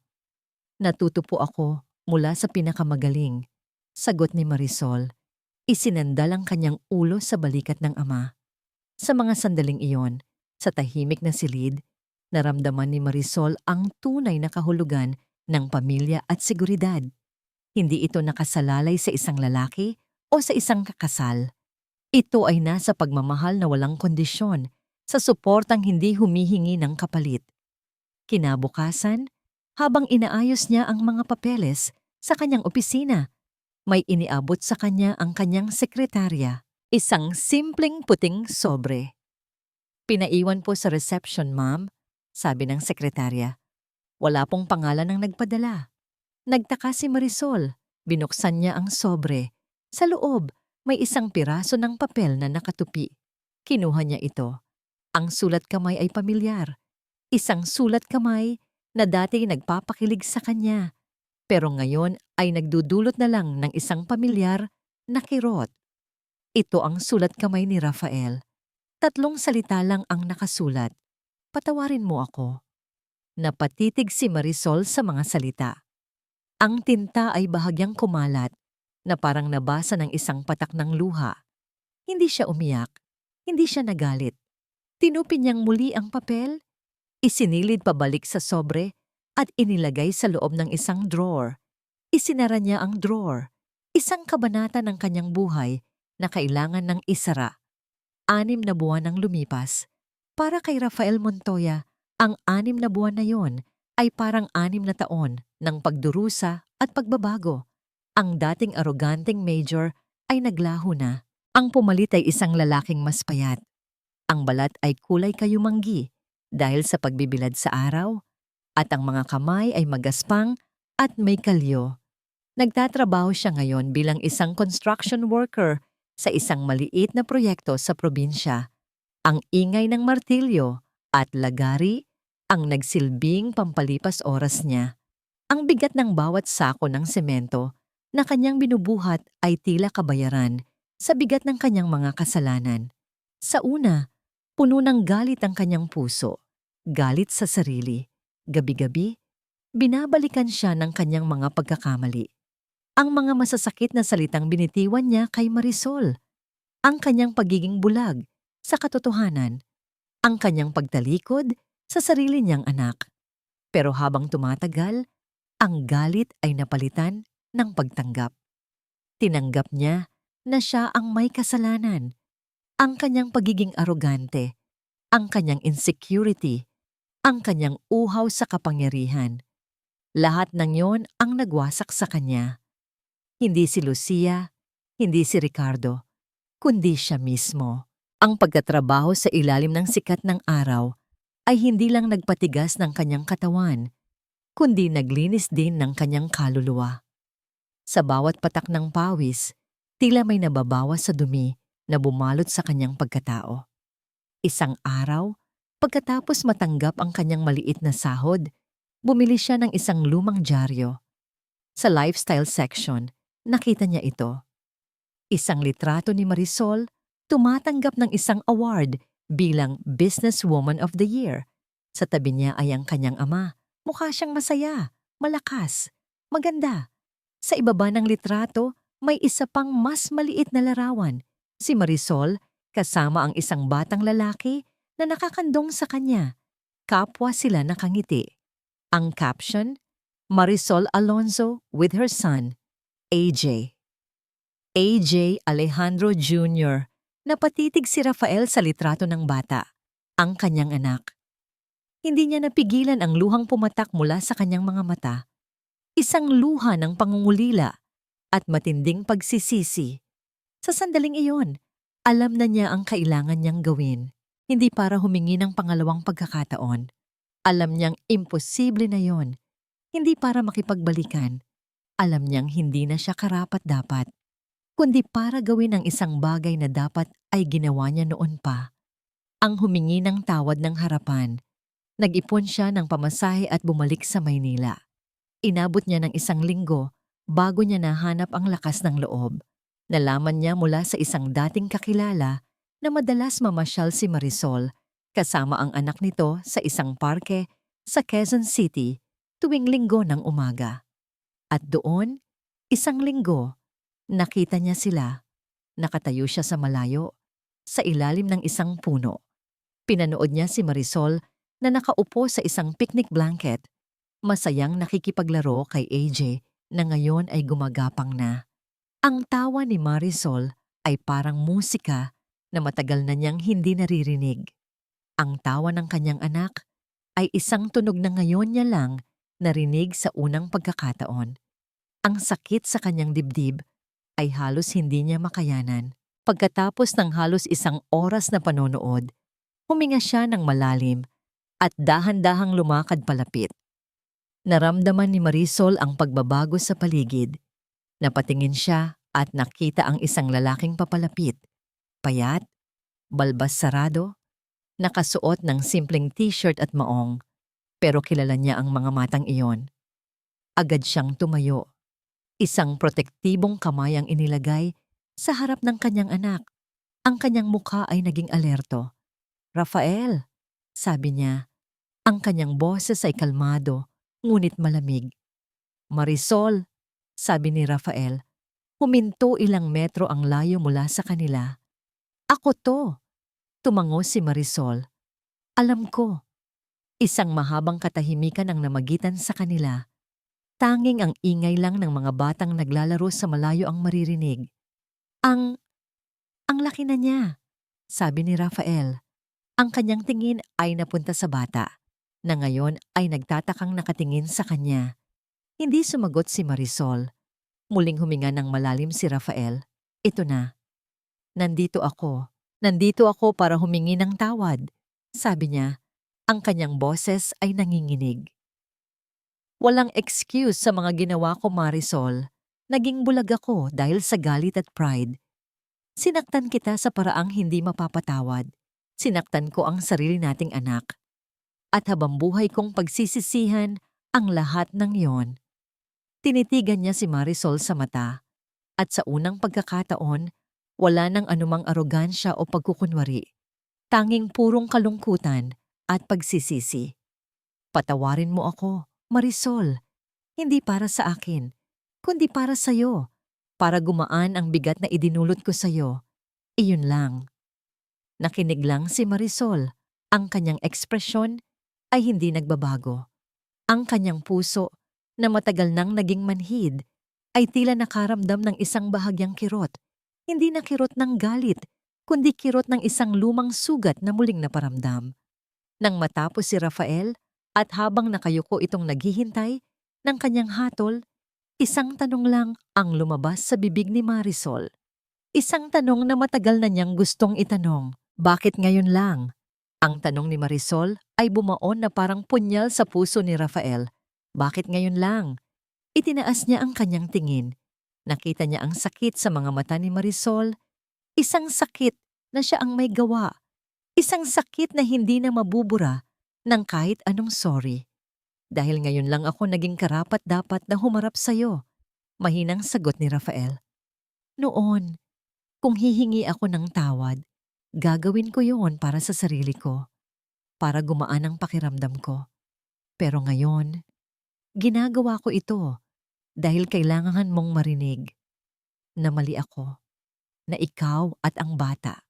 "Natuto po ako mula sa pinakamagaling," sagot ni Marisol. Isinandal ang kanyang ulo sa balikat ng ama. Sa mga sandaling iyon, sa tahimik na silid, naramdaman ni Marisol ang tunay na kahulugan ng pamilya at seguridad. Hindi ito nakasalalay sa isang lalaki o sa isang kakasal. Ito ay nasa pagmamahal na walang kondisyon, sa suportang hindi humihingi ng kapalit. Kinabukasan, habang inaayos niya ang mga papeles sa kanyang opisina, may iniabot sa kanya ang kanyang sekretarya, isang simpleng puting sobre. "Pinaiwan po sa reception, ma'am," sabi ng sekretarya. Wala pong pangalan ng nagpadala. Nagtaka si Marisol. Binuksan niya ang sobre. Sa loob, may isang piraso ng papel na nakatupi. Kinuha niya ito. Ang sulat kamay ay pamilyar. Isang sulat kamay na dati nagpapakilig sa kanya, pero ngayon ay nagdudulot na lang ng isang pamilyar na kirot. Ito ang sulat kamay ni Rafael. 3 salita lang ang nakasulat. "Patawarin mo ako." Napatitig si Marisol sa mga salita. Ang tinta ay bahagyang kumalat na parang nabasa ng isang patak ng luha. Hindi siya umiyak. Hindi siya nagalit. Tinupin niyang muli ang papel, isinilid pabalik sa sobre at inilagay sa loob ng isang drawer. Isinara niya ang drawer, isang kabanata ng kanyang buhay na kailangan ng isara. 6 na buwan ang lumipas. Para kay Rafael Montoya, ang 6 na buwan na yon ay parang 6 na taon ng pagdurusa at pagbabago. Ang dating aroganteng major ay naglaho na. Ang pumalit ay isang lalaking mas payat. Ang balat ay kulay kayumanggi dahil sa pagbibilad sa araw, at ang mga kamay ay magaspang at may kalyo. Nagtatrabaho siya ngayon bilang isang construction worker sa isang maliit na proyekto sa probinsya. Ang ingay ng martilyo at lagari ang nagsilbing pampalipas oras niya. Ang bigat ng bawat sako ng semento na kanyang binubuhat ay tila kabayaran sa bigat ng kanyang mga kasalanan. Sa una, puno ng galit ang kanyang puso, galit sa sarili. Gabi-gabi, binabalikan siya ng kanyang mga pagkakamali. Ang mga masasakit na salitang binitiwan niya kay Marisol, ang kanyang pagiging bulag sa katotohanan, ang kanyang pagtalikod sa sarili niyang anak. Pero habang tumatagal, ang galit ay napalitan ng pagtanggap. Tinanggap niya na siya ang may kasalanan, ang kanyang pagiging arogante, ang kanyang insecurity, ang kanyang uhaw sa kapangyarihan. Lahat ng yon ang nagwasak sa kanya. Hindi si Lucia, hindi si Ricardo, kundi siya mismo. Ang pagtatrabaho sa ilalim ng sikat ng araw ay hindi lang nagpatigas ng kanyang katawan, kundi naglinis din ng kanyang kaluluwa. Sa bawat patak ng pawis, tila may nababawas sa dumi na bumalot sa kanyang pagkatao. Isang araw, pagkatapos matanggap ang kanyang maliit na sahod, bumili siya ng isang lumang dyaryo. Sa lifestyle section, nakita niya ito. Isang litrato ni Marisol tumatanggap ng isang award bilang Businesswoman of the Year. Sa tabi niya ay ang kanyang ama, Mukha siyang masaya, malakas, maganda. Sa ibaba ng litrato, may isa pang mas maliit na larawan. Si Marisol kasama ang isang batang lalaki na nakakandong sa kanya. Kapwa sila nakangiti. Ang caption, Marisol Alonzo with her son, AJ. AJ Alejandro Jr. Napatitig si Rafael sa litrato ng bata, ang kanyang anak. Hindi niya napigilan ang luhang pumatak mula sa kanyang mga mata. Isang luha ng pangungulila at matinding pagsisisi. Sa sandaling iyon, alam na niya ang kailangan niyang gawin, hindi para humingi ng pangalawang pagkakataon. Alam niyang imposible na yon, hindi para makipagbalikan. Alam niyang hindi na siya karapat-dapat, kundi para gawin ang isang bagay na dapat ay ginawa niya noon pa. Ang humingi ng tawad ng harapan. Nag-ipon siya ng pamasahe at bumalik sa Maynila. Inabot niya ng 1 linggo bago niya nahanap ang lakas ng loob. Nalaman niya mula sa isang dating kakilala na madalas mamasyal si Marisol kasama ang anak nito sa isang parke sa Quezon City tuwing Linggo ng umaga. At doon, 1 linggo, nakita niya sila. Nakatayo siya sa malayo, sa ilalim ng isang puno. Pinanood niya si Marisol na nakaupo sa isang picnic blanket, masayang nakikipaglaro kay AJ na ngayon ay gumagapang na. Ang tawa ni Marisol ay parang musika na matagal na niyang hindi naririnig. Ang tawa ng kanyang anak ay isang tunog na ngayon niya lang narinig sa unang pagkakataon. Ang sakit sa kanyang dibdib ay halos hindi niya makayanan. Pagkatapos ng halos 1 oras na panonood, huminga siya ng malalim at dahan-dahang lumakad palapit. Naramdaman ni Marisol ang pagbabago sa paligid. Napatingin siya at nakita ang isang lalaking papalapit. Payat, balbas sarado, nakasuot ng simpleng t-shirt at maong, pero kilala niya ang mga matang iyon. Agad siyang tumayo. Isang protektibong kamay ang inilagay sa harap ng kanyang anak. Ang kanyang mukha ay naging alerto. "Rafael," sabi niya. Ang kanyang boses ay kalmado, ngunit malamig. "Marisol," sabi ni Rafael. Huminto ilang metro ang layo mula sa kanila. "Ako to," tumango si Marisol. "Alam ko." Isang mahabang katahimikan ang namagitan sa kanila. Tanging ang ingay lang ng mga batang naglalaro sa malayo ang maririnig. Ang laki na niya," sabi ni Rafael. Ang kanyang tingin ay napunta sa bata, na ngayon ay nagtatakang nakatingin sa kanya. Hindi sumagot si Marisol. Muling huminga ng malalim si Rafael. "Ito na. Nandito ako. Nandito ako para humingi ng tawad," sabi niya. Ang kanyang boses ay nanginginig. "Walang excuse sa mga ginawa ko, Marisol. Naging bulag ako dahil sa galit at pride. Sinaktan kita sa paraang hindi mapapatawad. Sinaktan ko ang sarili nating anak. At habang buhay kong pagsisisihan ang lahat ng iyon." Tinitigan niya si Marisol sa mata. At sa unang pagkakataon, wala nang anumang arogansya o pagkukunwari. Tanging purong kalungkutan at pagsisisi. "Patawarin mo ako, Marisol. Hindi para sa akin, kundi para sa'yo. Para gumaan ang bigat na idinulot ko sa'yo. Iyon lang." Nakinig lang si Marisol. Ang kanyang ekspresyon ay hindi nagbabago. Ang kanyang puso, na matagal nang naging manhid, ay tila nakaramdam ng isang bahagyang kirot. Hindi na kirot ng galit, kundi kirot ng isang lumang sugat na muling naparamdam. Nang matapos si Rafael at habang nakayuko itong naghihintay ng kanyang hatol, isang tanong lang ang lumabas sa bibig ni Marisol. Isang tanong na matagal na niyang gustong itanong. Bakit ngayon lang? Ang tanong ni Marisol ay bumaon na parang punyal sa puso ni Rafael. Bakit ngayon lang? Itinaas niya ang kanyang tingin. Nakita niya ang sakit sa mga mata ni Marisol. Isang sakit na siya ang may gawa. Isang sakit na hindi na mabubura ng kahit anong sorry. "Dahil ngayon lang ako naging karapat-dapat na humarap sa'yo," mahinang sagot ni Rafael. "Noon, kung hihingi ako ng tawad, gagawin ko yon para sa sarili ko. Para gumaan ang pakiramdam ko. Pero ngayon, ginagawa ko ito dahil kailangan mong marinig na mali ako, na ikaw at ang bata,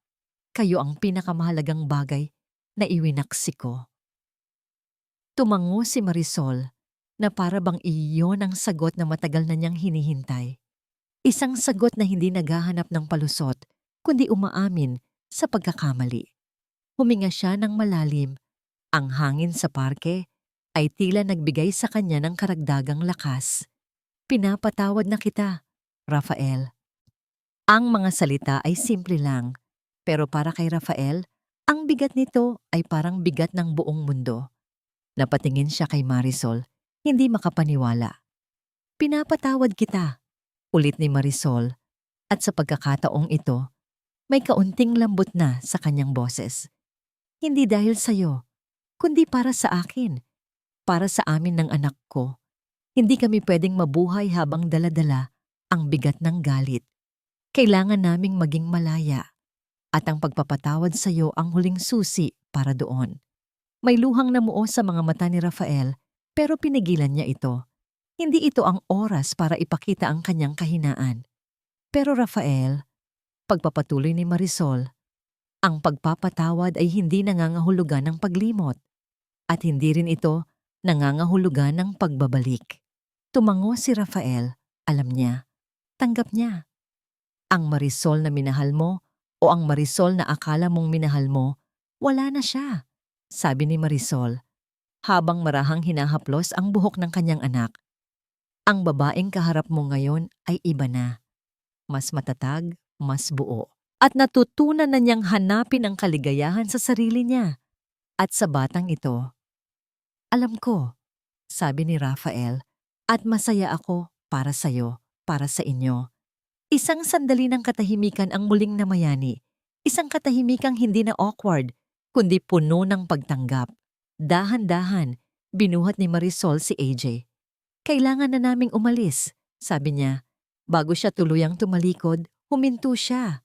kayo ang pinakamahalagang bagay na iwinaksi ko. Tumango si Marisol na para bang iyon ang sagot na matagal na niyang hinihintay. Isang sagot na hindi naghahanap ng palusot, kundi umaamin sa pagkakamali. Huminga siya ng malalim. Ang hangin sa parke ay tila nagbigay sa kanya ng karagdagang lakas. Pinapatawad na kita, Rafael. Ang mga salita ay simple lang, pero para kay Rafael, ang bigat nito ay parang bigat ng buong mundo. Napatingin siya kay Marisol, hindi makapaniwala. Pinapatawad kita, ulit ni Marisol, at sa pagkakataong ito, may kaunting lambot na sa kanyang boses. Hindi dahil sa'yo, kundi para sa akin, para sa amin ng anak ko. Hindi kami pwedeng mabuhay habang daladala ang bigat ng galit. Kailangan naming maging malaya, at ang pagpapatawad sa'yo ang huling susi para doon. May luhang namuo sa mga mata ni Rafael, pero pinigilan niya ito. Hindi ito ang oras para ipakita ang kanyang kahinaan. Pero Rafael, pagpapatuloy ni Marisol, ang pagpapatawad ay hindi nangangahulugan ng paglimot. At hindi rin ito nangangahulugan ng pagbabalik. Tumango si Rafael, alam niya, tanggap niya. Ang Marisol na minahal mo o ang Marisol na akala mong minahal mo, wala na siya, sabi ni Marisol, habang marahang hinahaplos ang buhok ng kanyang anak. Ang babaeng kaharap mo ngayon ay iba na. Mas matatag, mas buo. At natutunan na niyang hanapin ang kaligayahan sa sarili niya. At sa batang ito, alam ko, sabi ni Rafael, at masaya ako para sa'yo, para sa inyo. Isang sandali ng katahimikan ang muling namayani. Isang katahimikang hindi na awkward, kundi puno ng pagtanggap. Dahan-dahan, binuhat ni Marisol si AJ. Kailangan na naming umalis, sabi niya. Bago siya tuluyang tumalikod, huminto siya.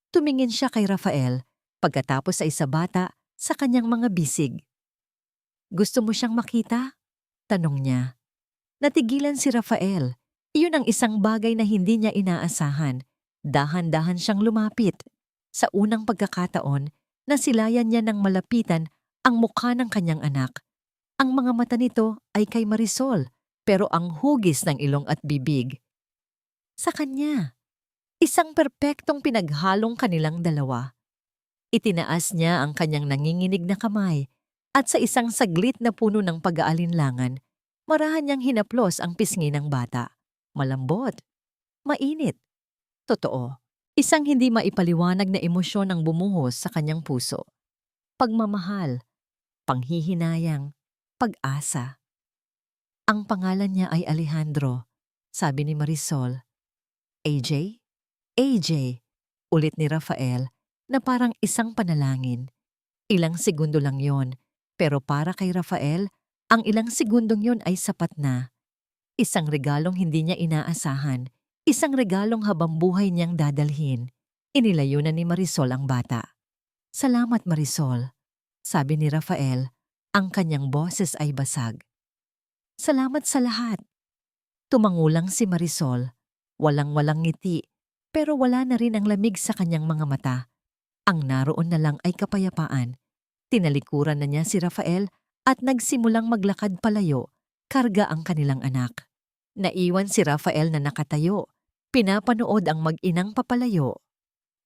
Tumingin siya kay Rafael, pagkatapos ay sa bata sa kanyang mga bisig. Gusto mo siyang makita? Tanong niya. Natigilan si Rafael. Iyon ang isang bagay na hindi niya inaasahan. Dahan-dahan siyang lumapit. Sa unang pagkakataon, nasilayan niya ng malapitan ang mukha ng kanyang anak. Ang mga mata nito ay kay Marisol, pero ang hugis ng ilong at bibig sa kanya. Isang perpektong pinaghalong kanilang dalawa. Itinaas niya ang kanyang nanginginig na kamay at sa isang saglit na puno ng pag-aalinlangan, marahan niyang hinaplos ang pisngi ng bata. Malambot, mainit, totoo. Isang hindi maipaliwanag na emosyon ang bumuhos sa kanyang puso. Pagmamahal, panghihinayang, pag-asa. Ang pangalan niya ay Alejandro, sabi ni Marisol. AJ? AJ, ulit ni Rafael na parang isang panalangin. Ilang segundo lang yon, pero para kay Rafael, ang ilang segundong yon ay sapat na. Isang regalong hindi niya inaasahan, isang regalong habang buhay niyang dadalhin. Inilayo na ni Marisol ang bata. Salamat Marisol, sabi ni Rafael, ang kanyang boses ay basag. Salamat sa lahat. Tumangulang si Marisol, walang-walang ngiti, pero wala na rin ang lamig sa kanyang mga mata. Ang naroon na lang ay kapayapaan. Tinalikuran na niya si Rafael at nagsimulang maglakad palayo, karga ang kanilang anak. Naiwan si Rafael na nakatayo, pinapanood ang mag-inang papalayo.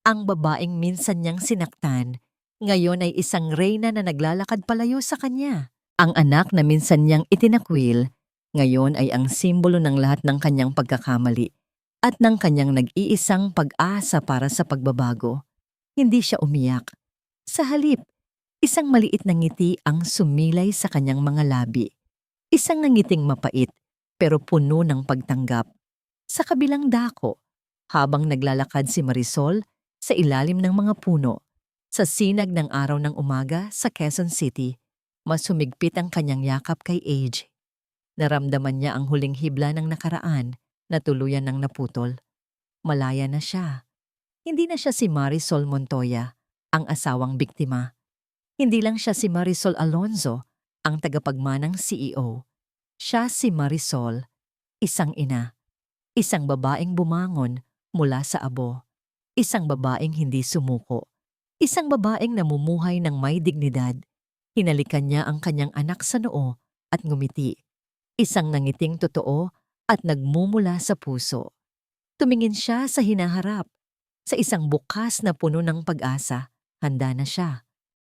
Ang babaeng minsan niyang sinaktan, ngayon ay isang reyna na naglalakad palayo sa kanya. Ang anak na minsan niyang itinakwil, ngayon ay ang simbolo ng lahat ng kanyang pagkakamali at ng kanyang nag-iisang pag-asa para sa pagbabago. Hindi siya umiyak. Sa halip, isang maliit na ngiti ang sumilay sa kanyang mga labi. Isang nangiting mapait, pero puno ng pagtanggap. Sa kabilang dako, habang naglalakad si Marisol sa ilalim ng mga puno, sa sinag ng araw ng umaga sa Quezon City, mas humigpit ang kanyang yakap kay AJ. Naramdaman niya ang huling hibla ng nakaraan na tuluyan ng naputol. Malaya na siya. Hindi na siya si Marisol Montoya, ang asawang biktima. Hindi lang siya si Marisol Alonzo, ang tagapagmanang CEO. Siya si Marisol, isang ina, isang babaeng bumangon mula sa abo, isang babaeng hindi sumuko, isang babaeng namumuhay ng may dignidad. Hinalikan niya ang kanyang anak sa noo at ngumiti. Isang nangiting totoo at nagmumula sa puso. Tumingin siya sa hinaharap, sa isang bukas na puno ng pag-asa. Handa na siya.